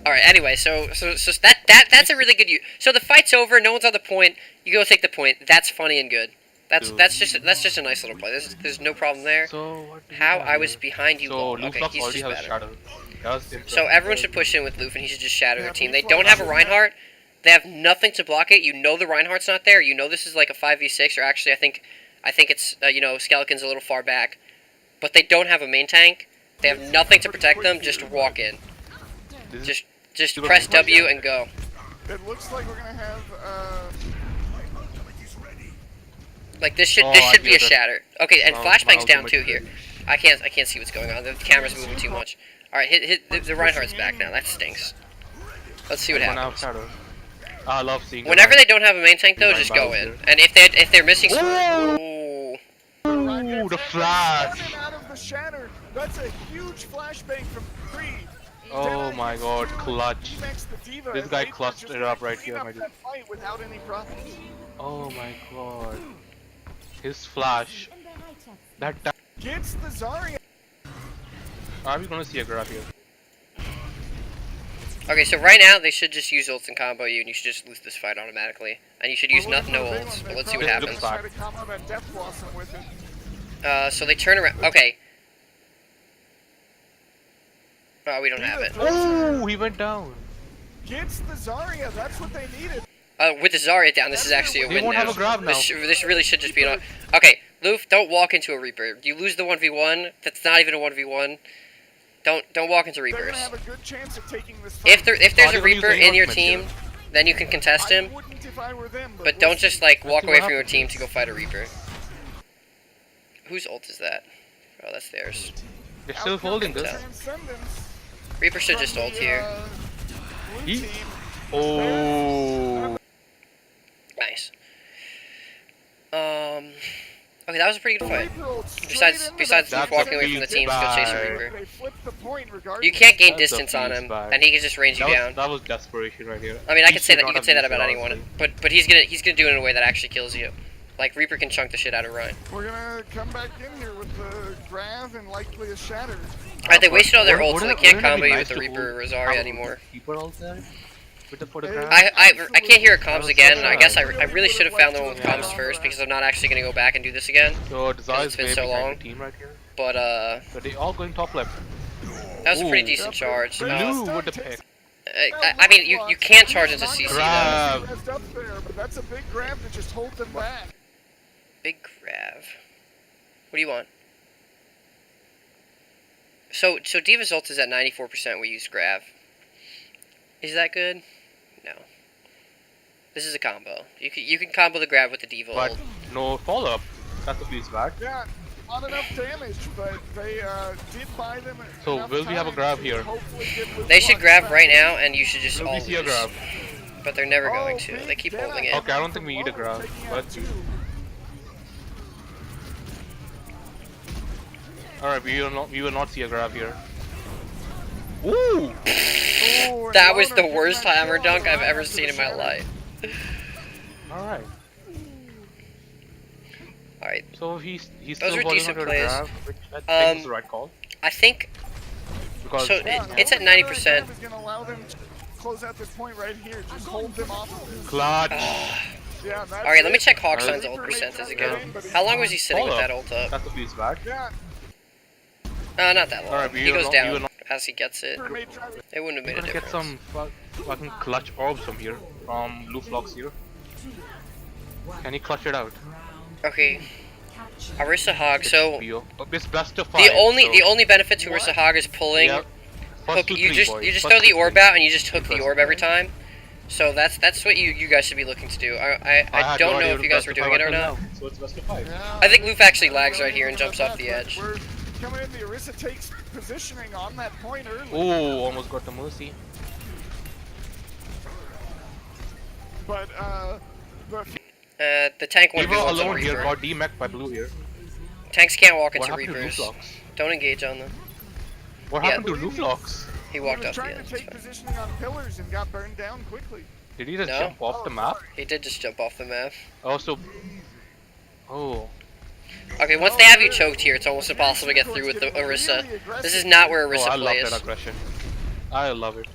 All right. Anyway, so that's a really good use. So the fight's over. No one's on the point. You go take the point. That's funny and good. Dude. That's just a nice little play. There's no problem there. So what do we How have I was here? behind you. So wall. Okay, Luflock he's already just has a better. shadow. That was So impressive. everyone should push in with Loof, and he should just shatter Yeah, their team. They Luflock don't have a is- Reinhardt. They have nothing to block it. You know the Reinhardt's not there. You know this is like a 5v6, or actually I think it's Skeleton's a little far back, but they don't have a main tank. They have nothing to protect them. Just walk in. This is- Just Super press Bowl. W and go. It looks like we're gonna have. Like this should Oh, this I should be a get it. shatter. Okay, and Oh, Flashbang's my down ultimate too here. I can't see what's going on. The camera's moving too much. All right, hit the Reinhardt's back now. That stinks. Let's see what Everyone happens. have shadow. I love seeing. the Whenever Ryan- they don't have a main tank though, Ryan just go Biles in. here. And if they're missing, Oh! ooh. Ooh, the flash! Out of the shatter. That's a huge flashbang from Creed. Oh my god, clutch. Emacs the Diva, This and guy Reaper clutched just it up like right clean here, up my dude. that fight without any problems. Oh my god. His flash. That time. Gets the Zarya. Are we gonna see a grab here? Okay, so right now they should just use ults and combo you, and you should just lose this fight automatically. And you should use no ults, but let's see what It happens. looks fine. Try to combo that Death Blossom with it. So they turn around. Okay. Oh, we don't have it. Oh, he went down. Gets the Zarya. That's what they needed. With the Zarya down, this is actually a They win won't now. have a grab now. This really should just be an. Okay, Loof, don't walk into a Reaper. You lose the 1v1. That's not even a 1v1. Don't walk into They're gonna Reapers. have a good chance of taking this fight. If there's Oh, a I didn't Reaper use the in your ultimate team, then you can contest I him. wouldn't if I were them, But we'll don't see. just like walk see away what from your happens. team to go fight a Reaper. Whose ult is that? Oh, that's theirs. They're still Out comes holding the this. Transcendence Reaper should from just ult the, here. Blue He- team. Oh. Nice. Okay, that was a pretty good fight. Reaper ult straight Besides into besides the Loof walking away from the team to go chase a bad. Reaper. They flipped the point regardless. You can't gain That's a distance on beast him, bag. and he can just range you down. That was desperation right here. I mean, I He could say should that not you could have say that used about it, anyone, honestly. but he's gonna do it in a way that actually kills you. Like Reaper can chunk the shit out of Ryan. We're gonna come back in here with the Grav and likely a Shatter. Alright, they wasted all their ults, so they Wouldn't can't it be combo you nice with the to Reaper hold- Rosaria have anymore. Reaper ult there? With the photograph? I can't hear comms again. I guess I really really should have found the one with would've liked comms to first have because I'm not actually gonna go back and do this again. So Desire it's is been way so behind long. the team right here. But So they all going top left. that was a pretty Ooh. decent charge. Blue with the pick. I mean, you can't charge into CC though. Grab. Rezzed up there, but that's a big grab to just hold them back. Big Grav. What do you want? So Diva's ult is at 94%. We use Grav. Is that good? No. This is a combo. You can combo the Grav with the Diva But ult. no follow up. That's a piece bad. Yeah, not enough damage, but they did buy them. So enough will we have a time grab to here? hopefully get Luke They should Lux grab back. right now, and you should just Will all we see a lose. grab? But they're never Oh, going to. big They keep dead holding eye it. Okay, I don't from think we need a Lowe's, grab. taking out Let's see. two. Alright, we will not see a grab here. Ooh! Oh, and That was Loner the getting worst that hammer kill dunk I've right ever after seen the in my shatter. life. Alright. Alright, So he's Those still were holding decent on to a plays. grab, which I think is the right call. I think Because So Yeah, it's at holding that 90%. grab is gonna allow them to close out this point right here. Just hold them off of this. clutch. Yeah, that's Alright, let me it. check Hawkson's Reaper ult may percent. try Is to it get good? in, but How long was he sitting with Follow. that ult up? That's a piece bad. Yeah, Not that long. Alright, He goes we down will not- as he gets it. Reaper may try to- It wouldn't have We're made a gonna get difference. some fucking clutch orbs from here, from Luflox here. Can he clutch it out? Okay. Orisa Hog. So It's best of 5. the only benefit to Orisa Hog is pulling. Yeah. First Hook, two, you three, just boys. you just First throw the two, orb three. out and you just hook the First orb two, every three. time. So that's what you guys should be looking to do. I had don't no know idea if you what guys were best of doing it or five not. was now, So it's best of 5. Yeah. I think Loof actually lags right here and jumps off the But edge. We're coming in. The Orisa takes positioning on that point early. Oh, almost got the mercy. But The tank We won't were be alone here, Reaper. got DMAC by blue here. Tanks can't walk What into happened to Reapers. Luflox? Don't engage on them. What Yeah. happened to Luflox? He he walked was off the trying edge. to take positioning on pillars and got burned down quickly. Did he just No. jump off the map? He did just jump off the map. Also, oh, Okay, once they have you choked here, it's almost impossible to get through with the Orisa. This is not where oh, Orisa I love plays. that aggression. I love it.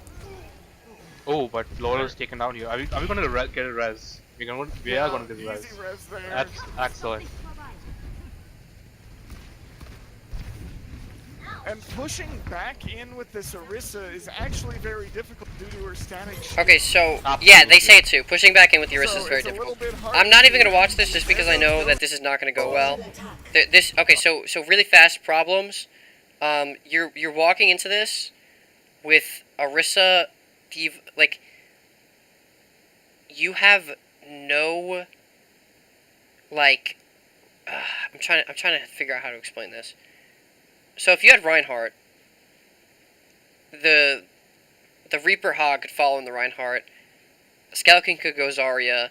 Oh, but Laurel's taken down here. Are we gonna get a res? We are gonna get a res. Easy res there. That's excellent. And pushing back in with this Orisa is actually very difficult due to her static shield. Okay, so yeah, Absolutely. they say it too. Pushing back in with the Orisa So is very it's a little difficult. bit hard I'm not to even do. gonna watch this just because I know that this is not gonna go well. So really fast problems. You're walking into this with Orisa, like you have no like. I'm trying to figure out how to explain this. So if you had Reinhardt, the Reaper Hog could follow in the Reinhardt. Skeleton could go Zarya.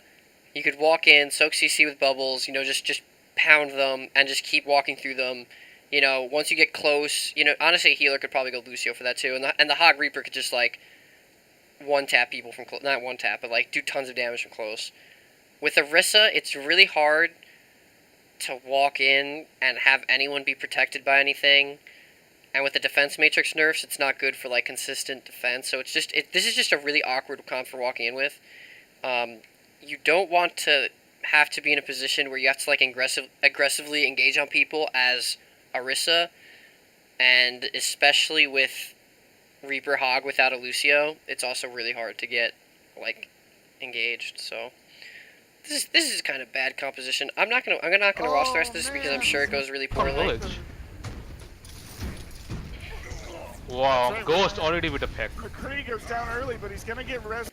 You could walk in, soak CC with bubbles. Just pound them and just keep walking through them. Once you get close, honestly, a healer could probably go Lucio for that too. And the Hog Reaper could just like one tap people from close. Not one tap, but like do tons of damage from close. With Orisa, it's really hard to walk in and have anyone be protected by anything. And with the defense matrix nerfs, it's not good for like consistent defense. So this is just a really awkward comp for walking in with. You don't want to have to be in a position where you have to like aggressively engage on people as Orisa, and especially with Reaper Hog without a Lucio, it's also really hard to get like engaged. So This is kind of bad composition. I'm not gonna watch the rest of this because I'm sure it goes really poorly. Village. Wow, Ghost already with a pick. McCree goes down early, but he's gonna get res.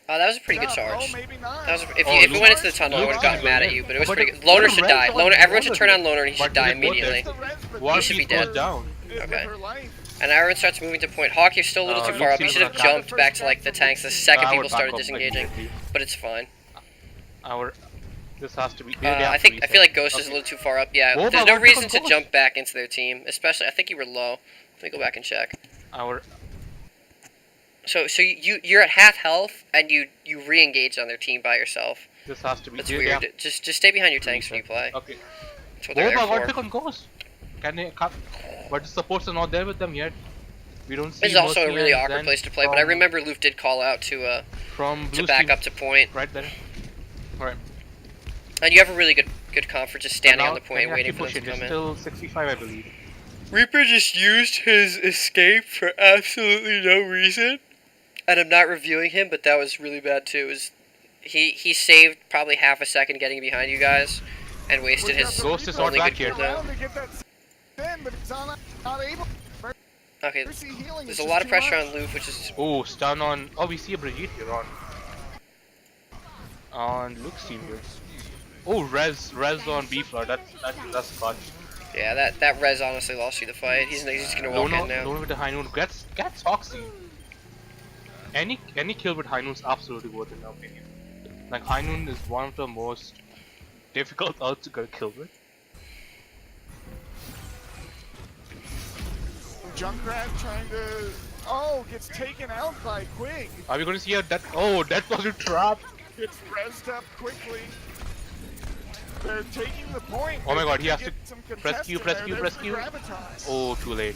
Oh, that was a pretty good Oh, charge. maybe not. That was if Oh, it went into the Luke's tunnel, I would have gotten good, mad at yeah. you, but it was But pretty it- good. Loner but should it die. ran Loner, down, everyone should Loner turn on did. Loner and he should But die it was immediately. The res, but One should be piece goes dead. down. with Okay. her life. And everyone starts moving to point. Hawk, you're still a little too far up. You Luke's should have even jumped back to like the tanks the second I would people back started up disengaging, immediately. but it's fine. This has to be. I feel like Ghost is a little too far up. Yeah, Boba, there's no what reason about to Ghost? jump back into their team, especially. I think you were low. Let me go back and check. So you're at half health and you re-engage on their team by yourself. This has to be. That's weird. Just stay behind your tanks when you play. Okay. That's what they're Boba, what there pick for. on Ghost? Can they? But the supports are not there with them yet. We don't see. This is also a Mercy really and awkward Zen place to play, but I remember Loof did call out to from blue back team up to point, right there. Alright. and you have a really good comfort just standing Now, on the point can we waiting actually for them to push come it? in. It's still 65, I believe. Reaper just used his escape for absolutely no reason, and I'm not reviewing him, but that was really bad too. He saved probably half a second getting behind you guys, and wasted his Ghost is not only back good here. cooldown. To get that in, but he's not able. Okay, Mercy healing there's is a just lot of too pressure much. on Loof, which is Oh, stun on. Oh, we see a Brigitte here on Luke's team here. Oh, res on B floor. That's clutch. yeah. That res honestly lost you the fight. He's gonna walk in now. Loner with the high noon gets Foxy. Any kill with high noon is absolutely worth it in my opinion. Like high noon is one of the most difficult ults to get a kill with. Junkrat trying to. Oh, gets taken out by Quig. Are we going to see a death? Oh, death was a trap. Gets rezzed up quickly. They're taking the point. Oh my god, he They're has gonna to get some press Q, contest press in Q, there. press There's Q. the Gravitas. Oh, too late.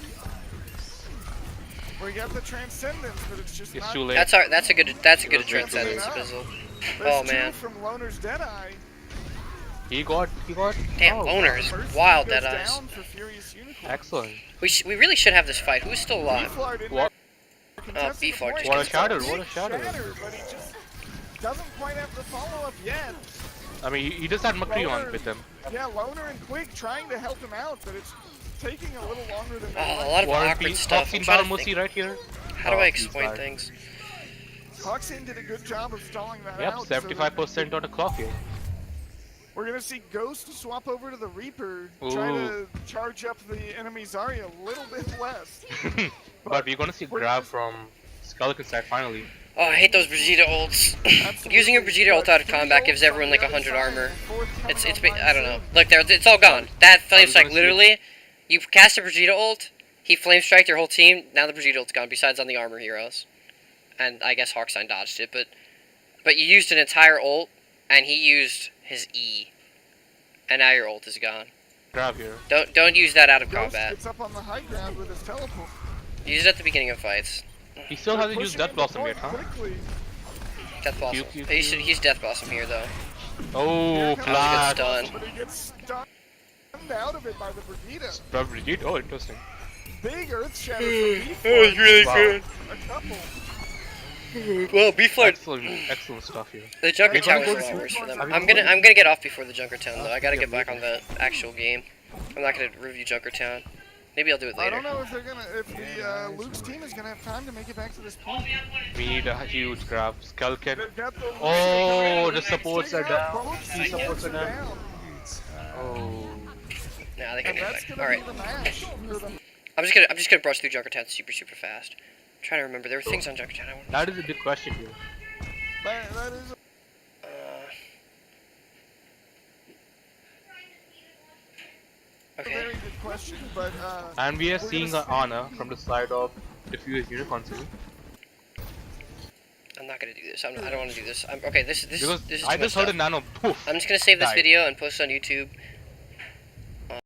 We got the Transcendence, but it's just It's not. too late. That's a good That's transcendence, enough. Bizzle. There's Oh two man, from Loner's Deadeye. He got. damn Oh, loners, Mercy wild goes dead eyes. down for Furious Unicorn. excellent. We really should have this fight. Who's still alive? B-Flard in What? there contesting the B-Flard point. just What a shatter, Big what a shatter. But he just doesn't quite have the follow-up yet. I mean, he just had McCree on Loner- with him. Yeah, Loner and Quig trying to help him out, but it's taking a little longer than they Oh, a lot of awkward stuff. I'm Foxy trying Battle to Mercy think, right here. how do Oh, I he's explain bad. things? Hoxin did a good job of stalling that Yep, out. 75% on the clock here. We're gonna see Ghost swap over to the Reaper, try to charge up the enemy Zarya a little bit less. But we're gonna see grab from Skeleton side finally. Oh, I hate those Brigitte ults. Using a Brigitte ult out of combat gives everyone like 100 armor. I don't know. Look there, it's all gone. That flame strike, literally, you cast a Brigitte ult, he flame striked your whole team. Now the Brigitte ult's gone. Besides on the armor heroes, and I guess Hawksign dodged it, but you used an entire ult, and he used his E, and now your ult is gone. Grab here. Don't use that out of Ghost combat. gets up on the high ground with his teleport. Use it at the beginning of fights. He still hasn't used Death Blossom yet, huh? Quickly. Death Blossom. Q. He's Death Blossom here though. Oh, Here flash. Stun. But he gets stunned out of it by the Brigitte. Brigitte? Oh, interesting. Big Earth Shatter from That was really Wow. good. A couple. Well, B-Flood, Excellent stuff here. the Junker We're Town gonna was go a lot to- worse for them. Are we I'm going- gonna get off before the Junker Town though. I gotta get back on the actual game. I'm not gonna review Junker Town. Maybe I'll do it I later. don't know if they're gonna, if the Luke's team is gonna have time to make it back to this point. We need a huge grab. Skullcat. They've got the Oh, the supports are Taking out down. both The supports are down. down. Oh. Nah, they can And get that's back. gonna All right. be the match for them. I'm just gonna brush through Junker Town super fast. I'm trying to remember. There were things on Junker Town I wanted. That is a big question here. That is a Okay. very good question, but And we are We're seeing gonna an honor from the side of Diffuse Unicorn City. I'm not gonna do this. I don't want to do this. Okay, this Because is I too just much heard a stuff. nano poof. I'm just gonna save this died. video and post it on YouTube.